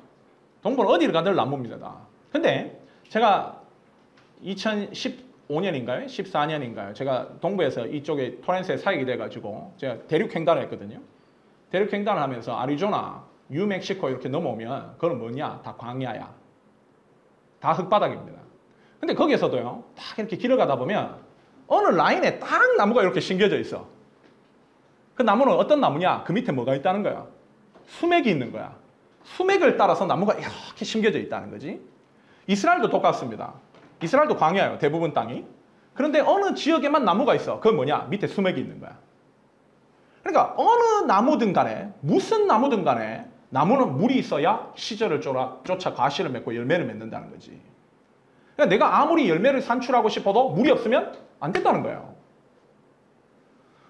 동부는 어디를 가든 나무입니다. 근데 제가 2015년인가요? 14년인가요? 제가 동부에서 이쪽에 토렌스에 사역이 돼가지고 제가 대륙횡단을 했거든요. 대륙횡단을 하면서 아리조나, 뉴멕시코 이렇게 넘어오면 그건 뭐냐? 다 광야야. 다 흙바닥입니다. 근데 거기에서도요. 딱 이렇게 길을 가다 보면 어느 라인에 딱 나무가 이렇게 심겨져 있어. 그 나무는 어떤 나무냐? 그 밑에 뭐가 있다는 거야? 수맥이 있는 거야. 수맥을 따라서 나무가 이렇게 심겨져 있다는 거지. 이스라엘도 똑같습니다. 이스라엘도 광야예요. 대부분 땅이. 그런데 어느 지역에만 나무가 있어. 그건 뭐냐? 밑에 수맥이 있는 거야. 그러니까 어느 나무든 간에 무슨 나무든 간에 나무는 물이 있어야 시절을 쫓아 과실을 맺고 열매를 맺는다는 거지. 그러니까 내가 아무리 열매를 산출하고 싶어도 물이 없으면 안 된다는 거예요.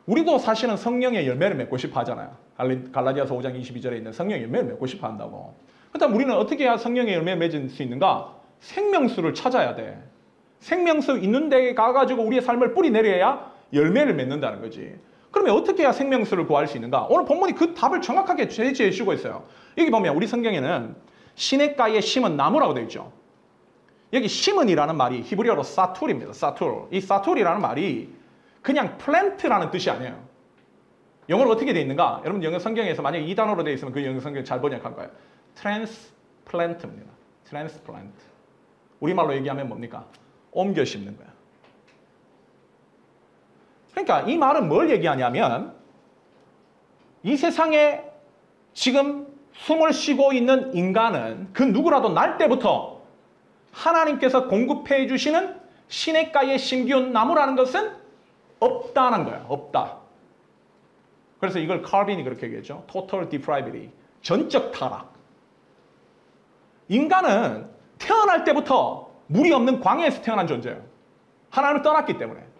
우리도 사실은 성령의 열매를 맺고 싶어 하잖아요. 갈라디아서 5장 22절에 있는 성령의 열매를 맺고 싶어 한다고. 그렇다면 우리는 어떻게 해야 성령의 열매를 맺을 수 있는가? 생명수를 찾아야 돼. 생명수 있는 데에 가가지고 우리의 삶을 뿌리 내려야 열매를 맺는다는 거지. 그러면 어떻게 해야 생명수를 구할 수 있는가? 오늘 본문이 그 답을 정확하게 제시해 주고 있어요. 여기 보면 우리 성경에는 시냇가에 심은 나무라고 되어 있죠. 여기 심은이라는 말이 히브리어로 사툴입니다. 사툴. 이 사툴이라는 말이 그냥 플랜트라는 뜻이 아니에요. 영어로 어떻게 되어 있는가? 여러분 영어 성경에서 만약에 이 단어로 되어 있으면 그 영어 성경 잘 번역할 거예요. 트랜스플랜트입니다. 트랜스플랜트. 우리말로 얘기하면 뭡니까? 옮겨 심는 거야. 그러니까 이 말은 뭘 얘기하냐면 이 세상에 지금 숨을 쉬고 있는 인간은 그 누구라도 날 때부터 하나님께서 공급해 주시는 시냇가에 심기운 나무라는 것은 없다는 거야. 없다. 그래서 이걸 칼빈이 그렇게 얘기했죠. Total depravity. 전적 타락. 인간은 태어날 때부터 물이 없는 광야에서 태어난 존재예요. 하나님을 떠났기 때문에.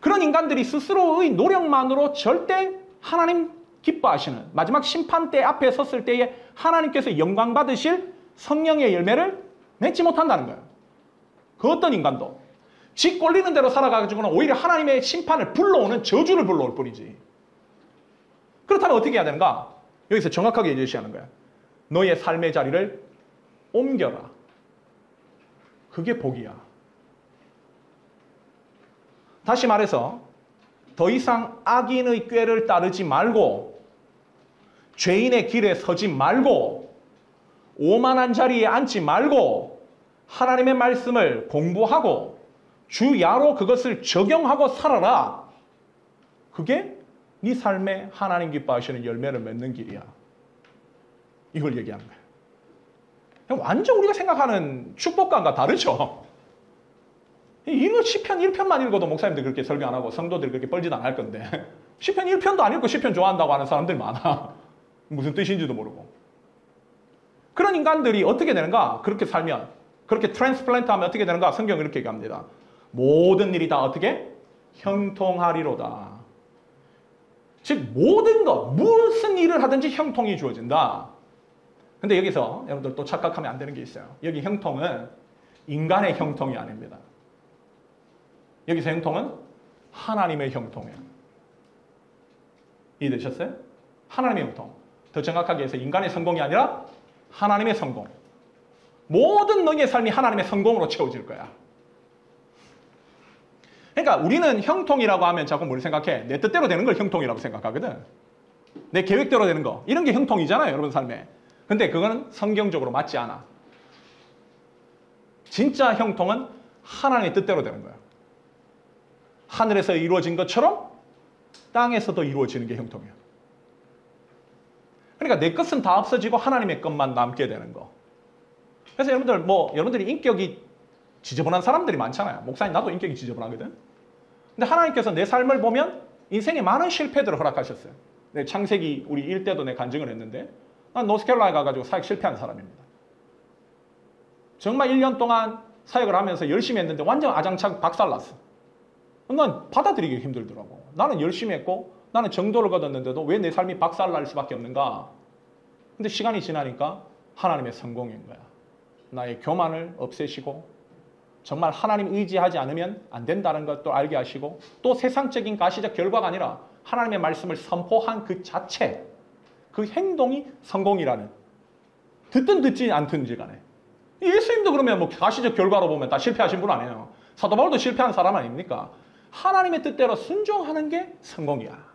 그런 인간들이 스스로의 노력만으로 절대 하나님 기뻐하시는 마지막 심판대 앞에 섰을 때에 하나님께서 영광 받으실 성령의 열매를 맺지 못한다는 거예요. 그 어떤 인간도. 지 꼴리는 대로 살아가지고는 오히려 하나님의 심판을 불러오는 저주를 불러올 뿐이지. 그렇다면 어떻게 해야 되는가? 여기서 정확하게 제시하는 거야. 너의 삶의 자리를 옮겨라. 그게 복이야. 다시 말해서 더 이상 악인의 꾀를 따르지 말고 죄인의 길에 서지 말고 오만한 자리에 앉지 말고 하나님의 말씀을 공부하고 주야로 그것을 적용하고 살아라. 그게 네 삶에 하나님 기뻐하시는 열매를 맺는 길이야. 이걸 얘기하는 거야. 완전 우리가 생각하는 축복감과 다르죠. 이거 시편 1편만 읽어도 목사님들 그렇게 설교 안 하고 성도들이 그렇게 뻘짓 안 할 건데 시편 1편도 안 읽고 시편 좋아한다고 하는 사람들 많아. 무슨 뜻인지도 모르고. 그런 인간들이 어떻게 되는가? 그렇게 살면, 그렇게 트랜스플란트 하면 어떻게 되는가? 성경은 이렇게 얘기합니다. 모든 일이 다 어떻게? 형통하리로다. 즉 모든 것, 무슨 일을 하든지 형통이 주어진다. 근데 여기서 여러분들 또 착각하면 안 되는 게 있어요. 여기 형통은 인간의 형통이 아닙니다. 여기서 형통은 하나님의 형통이에요. 이해되셨어요? 하나님의 형통. 더 정확하게 해서 인간의 성공이 아니라 하나님의 성공. 모든 너희의 삶이 하나님의 성공으로 채워질 거야. 그러니까 우리는 형통이라고 하면 자꾸 뭘 생각해? 내 뜻대로 되는 걸 형통이라고 생각하거든. 내 계획대로 되는 거. 이런 게 형통이잖아요, 여러분 삶에. 근데 그거는 성경적으로 맞지 않아. 진짜 형통은 하나님의 뜻대로 되는 거야. 하늘에서 이루어진 것처럼 땅에서도 이루어지는 게 형통이야. 그러니까 내 것은 다 없어지고 하나님의 것만 남게 되는 거. 그래서 여러분들이 인격이 지저분한 사람들이 많잖아요. 목사님 나도 인격이 지저분하거든. 근데 하나님께서 내 삶을 보면 인생에 많은 실패들을 허락하셨어요. 내 창세기 우리 일 때도 내 간증을 했는데 난 노스캐롤라이나 가가지고 사역 실패한 사람입니다. 정말 1년 동안 사역을 하면서 열심히 했는데 완전 아장창 박살났어. 난 받아들이기 힘들더라고. 나는 열심히 했고 나는 정도를 거뒀는데도 왜 내 삶이 박살날 수밖에 없는가? 근데 시간이 지나니까 하나님의 성공인 거야. 나의 교만을 없애시고 정말 하나님 의지하지 않으면 안 된다는 것도 알게 하시고 또 세상적인 가시적 결과가 아니라 하나님의 말씀을 선포한 그 자체, 그 행동이 성공이라는. 듣든 듣지 않든지 간에. 예수님도 그러면 뭐 가시적 결과로 보면 다 실패하신 분 아니에요. 사도 바울도 실패한 사람 아닙니까? 하나님의 뜻대로 순종하는 게 성공이야.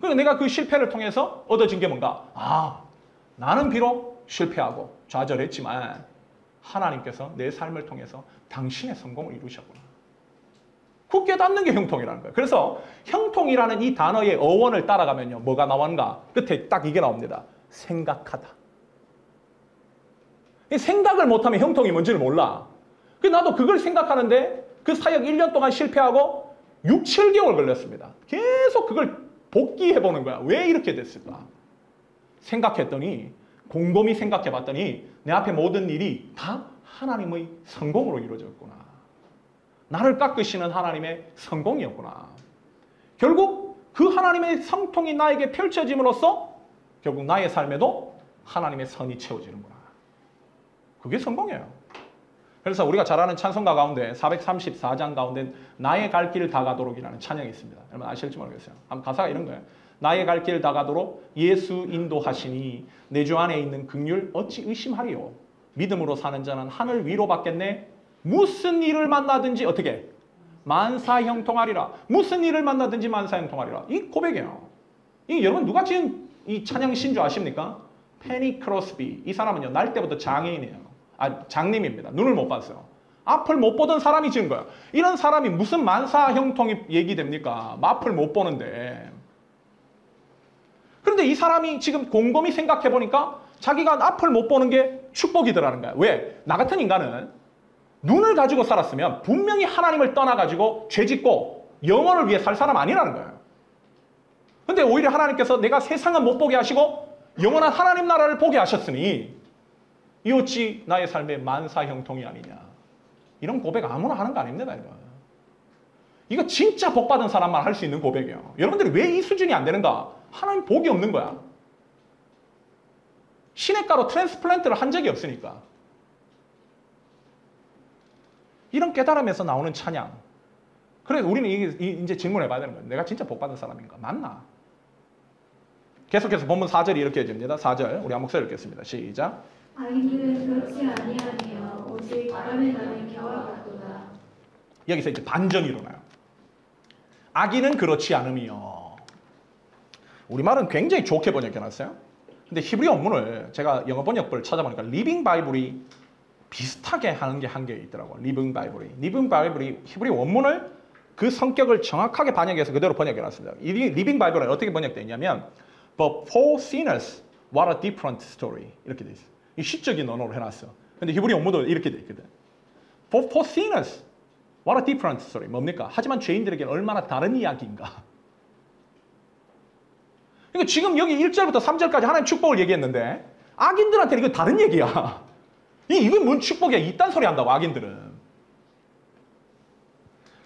그러니까 내가 그 실패를 통해서 얻어진 게 뭔가? 아, 나는 비록 실패하고 좌절했지만 하나님께서 내 삶을 통해서 당신의 성공을 이루셨구나. 그 깨닫는 게 형통이라는 거예요. 그래서 형통이라는 이 단어의 어원을 따라가면요. 뭐가 나오는가? 끝에 딱 이게 나옵니다. 생각하다. 생각을 못하면 형통이 뭔지를 몰라. 나도 그걸 생각하는데 그 사역 1년 동안 실패하고 6, 7개월 걸렸습니다. 계속 그걸 복기해보는 거야. 왜 이렇게 됐을까? 생각했더니 곰곰이 생각해봤더니 내 앞에 모든 일이 다 하나님의 성공으로 이루어졌구나. 나를 깎으시는 하나님의 성공이었구나. 결국 그 하나님의 성통이 나에게 펼쳐짐으로써 결국 나의 삶에도 하나님의 선이 채워지는구나. 그게 성공이에요. 그래서 우리가 잘 아는 찬송가 가운데 434장 가운데 나의 갈 길 다 가도록이라는 찬양이 있습니다. 여러분 아실지 모르겠어요. 한번 가사가 이런 거예요. 나의 갈 길 다 가도록 예수 인도하시니 내 주 안에 있는 긍휼 어찌 의심하리요. 믿음으로 사는 자는 하늘 위로 받겠네. 무슨 일을 만나든지 어떻게? 만사 형통하리라. 무슨 일을 만나든지 만사 형통하리라. 이 고백이에요. 이 여러분 누가 지은 이 찬양 신조 아십니까? 페니 크로스비. 이 사람은요 날 때부터 장애인이에요. 장님입니다. 눈을 못 봤어요. 앞을 못 보던 사람이 지은 거야. 이런 사람이 무슨 만사 형통이 얘기됩니까? 앞을 못 보는데. 그런데 이 사람이 지금 곰곰이 생각해 보니까 자기가 앞을 못 보는 게 축복이더라는 거야. 왜? 나 같은 인간은 눈을 가지고 살았으면 분명히 하나님을 떠나가지고 죄짓고 영혼을 위해 살 사람 아니라는 거예요. 근데 오히려 하나님께서 내가 세상은 못 보게 하시고 영원한 하나님 나라를 보게 하셨으니 이 어찌 나의 삶의 만사 형통이 아니냐. 이런 고백 아무나 하는 거 아닙니다. 이거 진짜 복 받은 사람만 할 수 있는 고백이에요. 여러분들이 왜 이 수준이 안 되는가? 하나님 복이 없는 거야. 시냇가로 트랜스플란트를 한 적이 없으니까. 이런 깨달음에서 나오는 찬양. 그래서 우리는 이제 질문해 봐야 되는 거예요. 내가 진짜 복 받은 사람인가? 맞나? 계속해서 본문 4절이 이렇게 해집니다. 4절 우리 한 목소리 읽겠습니다. 시작. 악인들은 그렇지 아니하니요 오직 바람에 나는 겨와 같도다. 여기서 이제 반전이 일어나요. 악인은 그렇지 않음이요. 우리말은 굉장히 좋게 번역해놨어요. 근데 히브리 원문을 제가 영어 번역본을 찾아보니까 리빙 바이블이 비슷하게 하는 게 한 개 있더라고요. 리빙 바이블이 히브리 원문을 그 성격을 정확하게 반영해서 그대로 번역해놨습니다. 이 리빙 바이블은 어떻게 번역되어 있냐면 But for sinners, what a different story. 이렇게 돼 있어요. 이 시적인 언어로 해놨어. 근데 히브리 원문도 이렇게 돼 있거든. For sinners, what a different story. 뭡니까? 하지만 죄인들에게는 얼마나 다른 이야기인가. 그러니까 지금 여기 1절부터 3절까지 하나님 축복을 얘기했는데 악인들한테는 이거 다른 얘기야. 이건 뭔 축복이야. 이딴 소리 한다고 악인들은.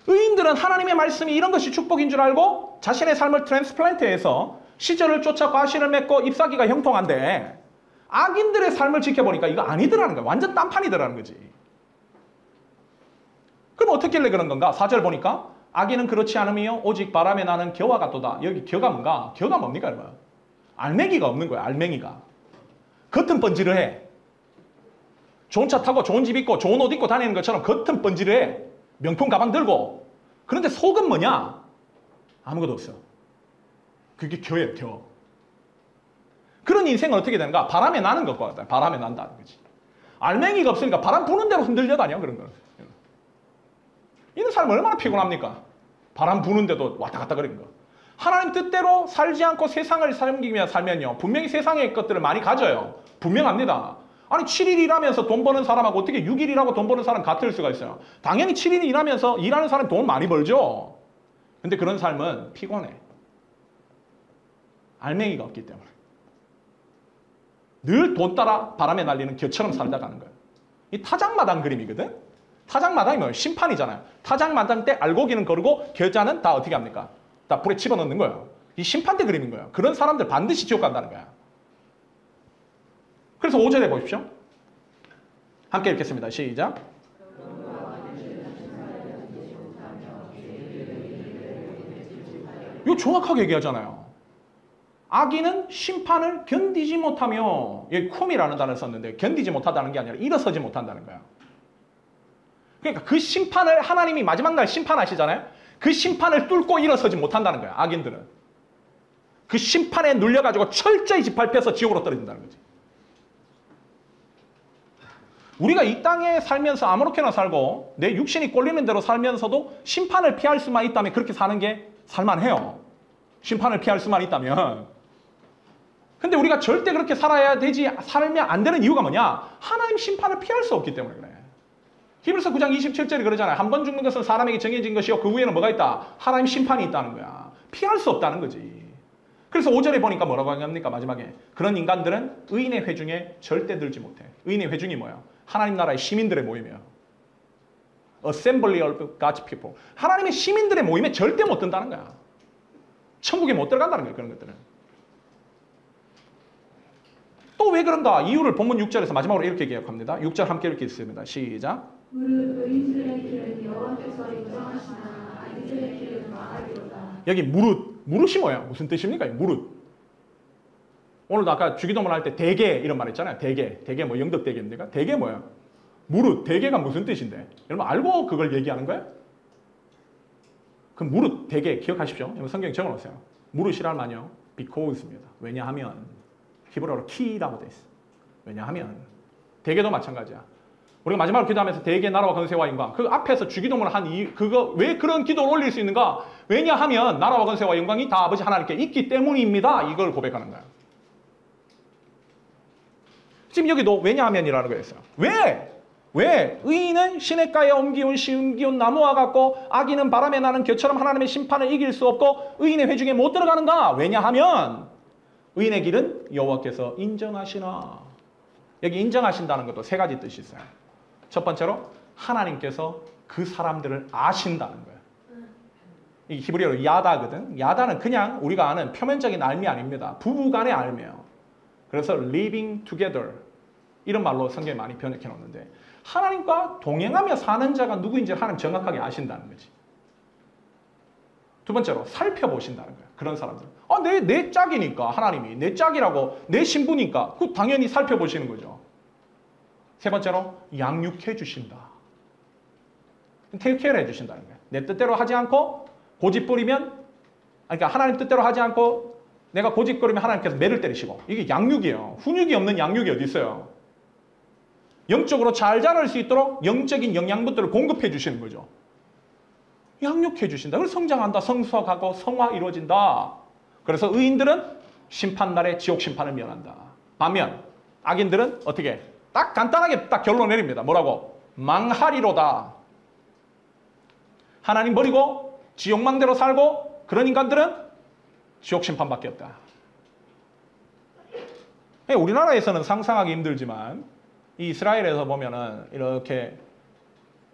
의인들은 하나님의 말씀이 이런 것이 축복인 줄 알고 자신의 삶을 트랜스플란트해서 시절을 쫓아 과실을 맺고 잎사귀가 형통한데 악인들의 삶을 지켜보니까 이거 아니더라는 거야. 완전 딴판이더라는 거지. 그럼 어떻게 하려 그런 건가? 4절 보니까 악인은 그렇지 않으며 오직 바람에 나는 겨와 같도다. 여기 겨가 뭔가? 겨가 뭡니까? 여러분? 알맹이가 없는 거야. 알맹이가. 겉은 번지르해. 좋은 차 타고 좋은 집 있고 좋은 옷 입고 다니는 것처럼 겉은 번지르해. 명품 가방 들고. 그런데 속은 뭐냐? 아무것도 없어. 그게 겨예요. 겨. 그런 인생은 어떻게 되는가? 바람에 나는 것과 같다. 바람에 난다는 거지. 알맹이가 없으니까 바람 부는 대로 흔들려 다녀. 그런 거는. 이런 사람 얼마나 피곤합니까? 바람 부는데도 왔다 갔다 그러는 거. 하나님 뜻대로 살지 않고 세상을 섬기며 살면요. 분명히 세상의 것들을 많이 가져요. 분명합니다. 아니 7일 일하면서 돈 버는 사람하고 어떻게 6일 일하고 돈 버는 사람 같을 수가 있어요. 당연히 7일 일하면서 일하는 사람이 돈 많이 벌죠. 근데 그런 삶은 피곤해. 알맹이가 없기 때문에. 늘 돈 따라 바람에 날리는 겨처럼 살다 가는 거예요. 이 타작마당 그림이거든. 타작마당이 뭐예요? 심판이잖아요. 타작마당 때 알고기는 거르고 겨자는 다 어떻게 합니까? 다 불에 집어넣는 거예요. 이 심판대 그림인 거예요. 그런 사람들 반드시 지옥 간다는 거야. 그래서 5절에 보십시오. 함께 읽겠습니다. 시작. 이거 정확하게 얘기하잖아요. 악인은 심판을 견디지 못하며, 여기 쿰이라는 단어를 썼는데 견디지 못하다는 게 아니라 일어서지 못한다는 거야. 그러니까 그 심판을 하나님이 마지막 날 심판하시잖아요. 그 심판을 뚫고 일어서지 못한다는 거야. 악인들은. 그 심판에 눌려가지고 철저히 짓밟혀서 지옥으로 떨어진다는 거지. 우리가 이 땅에 살면서 아무렇게나 살고 내 육신이 꼴리는 대로 살면서도 심판을 피할 수만 있다면 그렇게 사는 게 살만해요. 심판을 피할 수만 있다면. 근데 우리가 절대 그렇게 살아야 되지, 살면 안 되는 이유가 뭐냐? 하나님 심판을 피할 수 없기 때문에 그래. 히브리서 9장 27절이 그러잖아요. 한 번 죽는 것은 사람에게 정해진 것이요. 그 후에는 뭐가 있다? 하나님 심판이 있다는 거야. 피할 수 없다는 거지. 그래서 5절에 보니까 뭐라고 합니까? 마지막에. 그런 인간들은 의인의 회중에 절대 들지 못해. 의인의 회중이 뭐야? 하나님 나라의 시민들의 모임이에요. Assembly of God's people. 하나님의 시민들의 모임에 절대 못 든다는 거야. 천국에 못 들어간다는 거예요. 그런 것들은. 또 왜 그런가? 이유를 본문 6절에서 마지막으로 이렇게 기억합니다. 6절 함께 읽겠습니다. 시작. 무릇 의인들의 길은 여호와께서 인정하시나 악인들의 길은 망하리로다. 여기 무릇이 뭐예요? 무슨 뜻입니까? 무릇. 오늘도 아까 주기도문 할 때 대개 이런 말 했잖아요. 대개 뭐 영덕 대개입니까? 대개 뭐예요? 무릇. 대개가 무슨 뜻인데? 여러분 알고 그걸 얘기하는 거예요? 그럼 무릇 대개 기억하십시오. 여러분 성경에 적어놓으세요. 무릇이란 말이요. because입니다. 왜냐하면 히브리어로 키라고 돼 있어. 왜냐하면 대개도 마찬가지야. 우리가 마지막으로 기도하면서 대개 나라와 권세와 영광. 그 앞에서 주기도문을 한 이유, 그거 왜 그런 기도를 올릴 수 있는가? 왜냐하면 나라와 권세와 영광이 다 아버지 하나님께 있기 때문입니다. 이걸 고백하는 거야. 지금 여기도 왜냐하면이라는 거였어요. 왜? 의인은 시냇가에 옮기운 나무와 같고 악인은 바람에 나는 겨처럼 하나님의 심판을 이길 수 없고 의인의 회중에 못 들어가는가? 왜냐하면 의인의 길은 여호와께서 인정하시나. 여기 인정하신다는 것도 세 가지 뜻이 있어요. 첫 번째로 하나님께서 그 사람들을 아신다는 거예요. 이 히브리어로 야다거든. 야다는 그냥 우리가 아는 표면적인 알미 아닙니다. 부부간의 알미예요. 그래서 living together 이런 말로 성경에 많이 번역해 놓는데 하나님과 동행하며 사는 자가 누구인지 하나님 정확하게 아신다는 거지. 두 번째로 살펴보신다는 거예요. 그런 사람들. 내 짝이니까 하나님이 내 짝이라고 내 신부니까 그 당연히 살펴보시는 거죠. 세 번째로 양육해 주신다. 테이크케어를 해주신다는 거예요. 내 뜻대로 하지 않고 고집 부리면 그러니까 하나님 뜻대로 하지 않고 내가 고집거리면 하나님께서 매를 때리시고 이게 양육이에요. 훈육이 없는 양육이 어디 있어요? 영적으로 잘 자랄 수 있도록 영적인 영양분들을 공급해 주시는 거죠. 양육해 주신다. 그래서 성장한다. 성숙하고 성화 이루어진다. 그래서 의인들은 심판날에 지옥 심판을 면한다. 반면 악인들은 어떻게? 딱 간단하게 딱 결론 내립니다. 뭐라고? 망하리로다. 하나님 버리고 지옥망대로 살고 그런 인간들은 지옥 심판밖에 없다. 우리나라에서는 상상하기 힘들지만 이 이스라엘에서 보면은 이렇게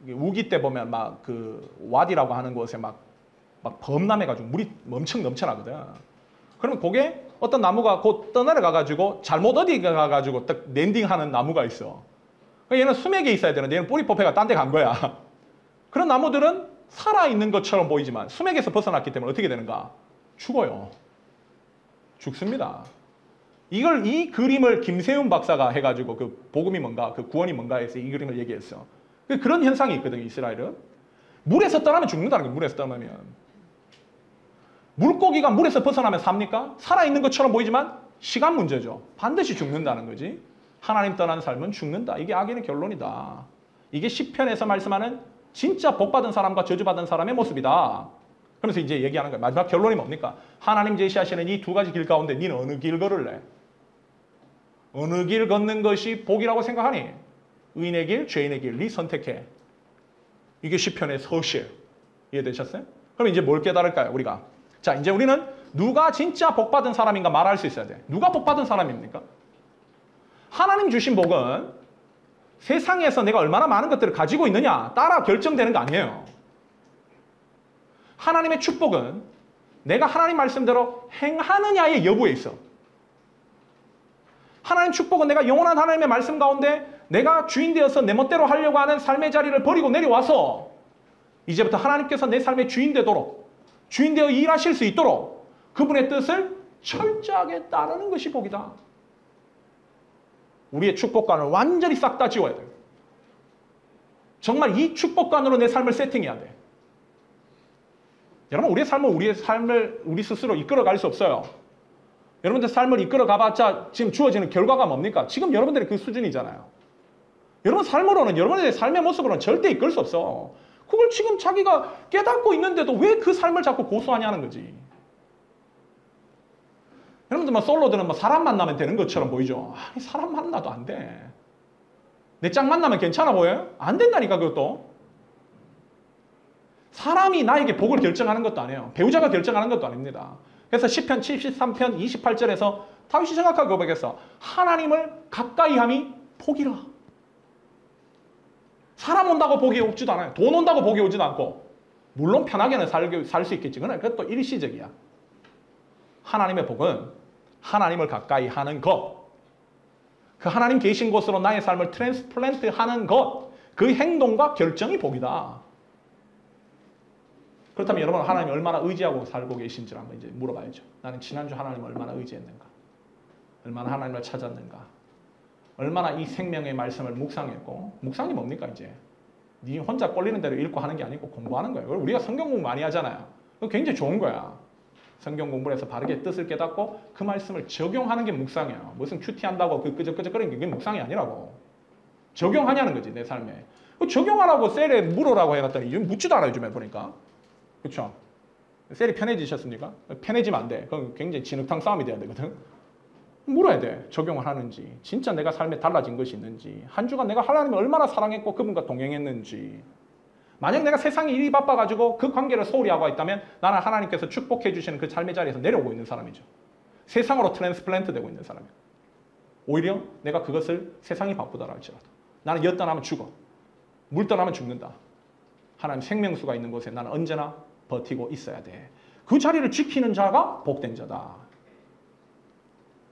우기 때 보면 막 그 와디라고 하는 곳에 막 범람해가지고 물이 엄청 넘쳐나거든. 그러면 그게 어떤 나무가 곧 떠내려가가지고 잘못 어디 가가지고 딱 랜딩하는 나무가 있어. 얘는 수맥에 있어야 되는데 얘는 뿌리 뽑혀가 딴 데 간 거야. 그런 나무들은 살아있는 것처럼 보이지만 수맥에서 벗어났기 때문에 어떻게 되는가? 죽어요. 죽습니다. 이 그림을 김세훈 박사가 해가지고 그 복음이 뭔가, 그 구원이 뭔가 해서 이 그림을 얘기했어. 그런 현상이 있거든요, 이스라엘은. 물에서 떠나면 죽는다는 거예요, 물에서 떠나면. 물고기가 물에서 벗어나면 삽니까? 살아있는 것처럼 보이지만 시간 문제죠. 반드시 죽는다는 거지. 하나님 떠난 삶은 죽는다. 이게 악인의 결론이다. 이게 시편에서 말씀하는 진짜 복받은 사람과 저주받은 사람의 모습이다. 그러면서 이제 얘기하는 거예요. 마지막 결론이 뭡니까? 하나님 제시하시는 이 두 가지 길 가운데 니는 어느 길 걸을래? 어느 길 걷는 것이 복이라고 생각하니? 의인의 길, 죄인의 길, 네 선택해. 이게 시편의 서시예요. 이해되셨어요? 그럼 이제 뭘 깨달을까요, 우리가? 자, 이제 우리는 누가 진짜 복받은 사람인가 말할 수 있어야 돼. 누가 복받은 사람입니까? 하나님 주신 복은 세상에서 내가 얼마나 많은 것들을 가지고 있느냐 따라 결정되는 거 아니에요. 하나님의 축복은 내가 하나님 말씀대로 행하느냐의 여부에 있어. 하나님 축복은 내가 영원한 하나님의 말씀 가운데 내가 주인 되어서 내 멋대로 하려고 하는 삶의 자리를 버리고 내려와서 이제부터 하나님께서 내 삶의 주인 되도록, 주인 되어 일하실 수 있도록 그분의 뜻을 철저하게 따르는 것이 복이다. 우리의 축복관을 완전히 싹 다 지워야 돼요. 정말 이 축복관으로 내 삶을 세팅해야 돼. 여러분, 우리의 삶을 우리 스스로 이끌어갈 수 없어요. 여러분들 삶을 이끌어가봤자 지금 주어지는 결과가 뭡니까? 지금 여러분들의 그 수준이잖아요. 여러분 삶으로는, 여러분들의 삶의 모습으로는 절대 이끌 수 없어. 그걸 지금 자기가 깨닫고 있는데도 왜 그 삶을 자꾸 고수하냐는 거지. 여러분들 뭐 솔로들은 뭐 사람 만나면 되는 것처럼 보이죠. 아니, 사람 만나도 안 돼. 내 짝 만나면 괜찮아 보여요? 안 된다니까, 그것도. 사람이 나에게 복을 결정하는 것도 아니에요. 배우자가 결정하는 것도 아닙니다. 그래서 시편 73편 28절에서 다윗이 정확하게 고백했어. 하나님을 가까이 함이 복이라. 사람 온다고 복이 오지도 않아요. 돈 온다고 복이 오지도 않고. 물론 편하게는 살 수 있겠지. 그러나 그것도 일시적이야. 하나님의 복은 하나님을 가까이 하는 것. 그 하나님 계신 곳으로 나의 삶을 트랜스플랜트 하는 것. 그 행동과 결정이 복이다. 그렇다면 여러분 하나님 얼마나 의지하고 살고 계신지를 한번 이제 물어봐야죠. 나는 지난주 하나님을 얼마나 의지했는가? 얼마나 하나님을 찾았는가? 얼마나 이 생명의 말씀을 묵상했고, 묵상이 뭡니까 이제? 네 혼자 꼴리는 대로 읽고 하는 게 아니고 공부하는 거예요. 우리가 성경 공부 많이 하잖아요. 그거 굉장히 좋은 거야. 성경 공부를 해서 바르게 뜻을 깨닫고 그 말씀을 적용하는 게 묵상이에요. 무슨 큐티한다고 그 끄적끄적거리는 게 그게 묵상이 아니라고. 적용하냐는 거지, 내 삶에. 적용하라고 셀에 물으라고 해놨더니 요즘 묻지도 않아요, 요즘에 보니까. 그렇죠? 셀이 편해지셨습니까? 편해지면 안 돼. 그건 굉장히 진흙탕 싸움이 돼야 되거든. 물어야 돼. 적용을 하는지. 진짜 내가 삶에 달라진 것이 있는지. 한 주간 내가 하나님을 얼마나 사랑했고 그분과 동행했는지. 만약 내가 세상에 일이 바빠가지고 그 관계를 소홀히 하고 있다면 나는 하나님께서 축복해 주시는 그 삶의 자리에서 내려오고 있는 사람이죠. 세상으로 트랜스플랜트 되고 있는 사람이에요. 오히려 내가 그것을 세상이 바쁘다라 할지라도 나는 엿 떠나면 죽어. 물 떠나면 죽는다. 하나님 생명수가 있는 곳에 나는 언제나 버티고 있어야 돼. 그 자리를 지키는 자가 복된 자다.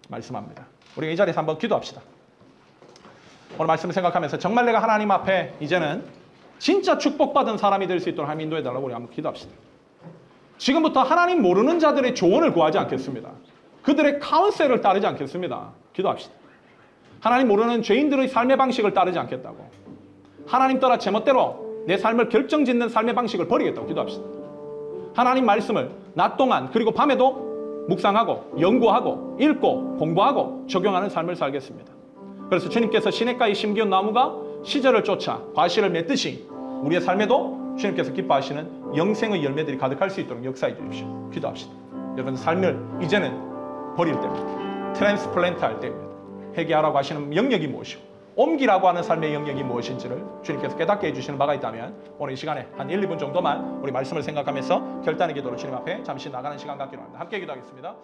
말씀합니다. 우리가 이 자리에서 한번 기도합시다. 오늘 말씀을 생각하면서 정말 내가 하나님 앞에 이제는 진짜 축복받은 사람이 될 수 있도록 하나님 인도해달라고 우리 한번 기도합시다. 지금부터 하나님 모르는 자들의 조언을 구하지 않겠습니다. 그들의 카운셀을 따르지 않겠습니다. 기도합시다. 하나님 모르는 죄인들의 삶의 방식을 따르지 않겠다고. 하나님 따라 제멋대로 내 삶을 결정짓는 삶의 방식을 버리겠다고 기도합시다. 하나님 말씀을 낮 동안 그리고 밤에도 묵상하고 연구하고 읽고 공부하고 적용하는 삶을 살겠습니다. 그래서 주님께서 시냇가에 심기운 나무가 시절을 쫓아 과실을 맺듯이 우리의 삶에도 주님께서 기뻐하시는 영생의 열매들이 가득할 수 있도록 역사해 주십시오. 기도합시다. 여러분 삶을 이제는 버릴 때입니다. 트랜스플랜트 할 때입니다. 회개하라고 하시는 영역이 무엇이고 옮기라고 하는 삶의 영역이 무엇인지를 주님께서 깨닫게 해주시는 바가 있다면 오늘 이 시간에 한 1, 2분 정도만 우리 말씀을 생각하면서 결단의 기도로 주님 앞에 잠시 나가는 시간 갖기로 합니다. 함께 기도하겠습니다.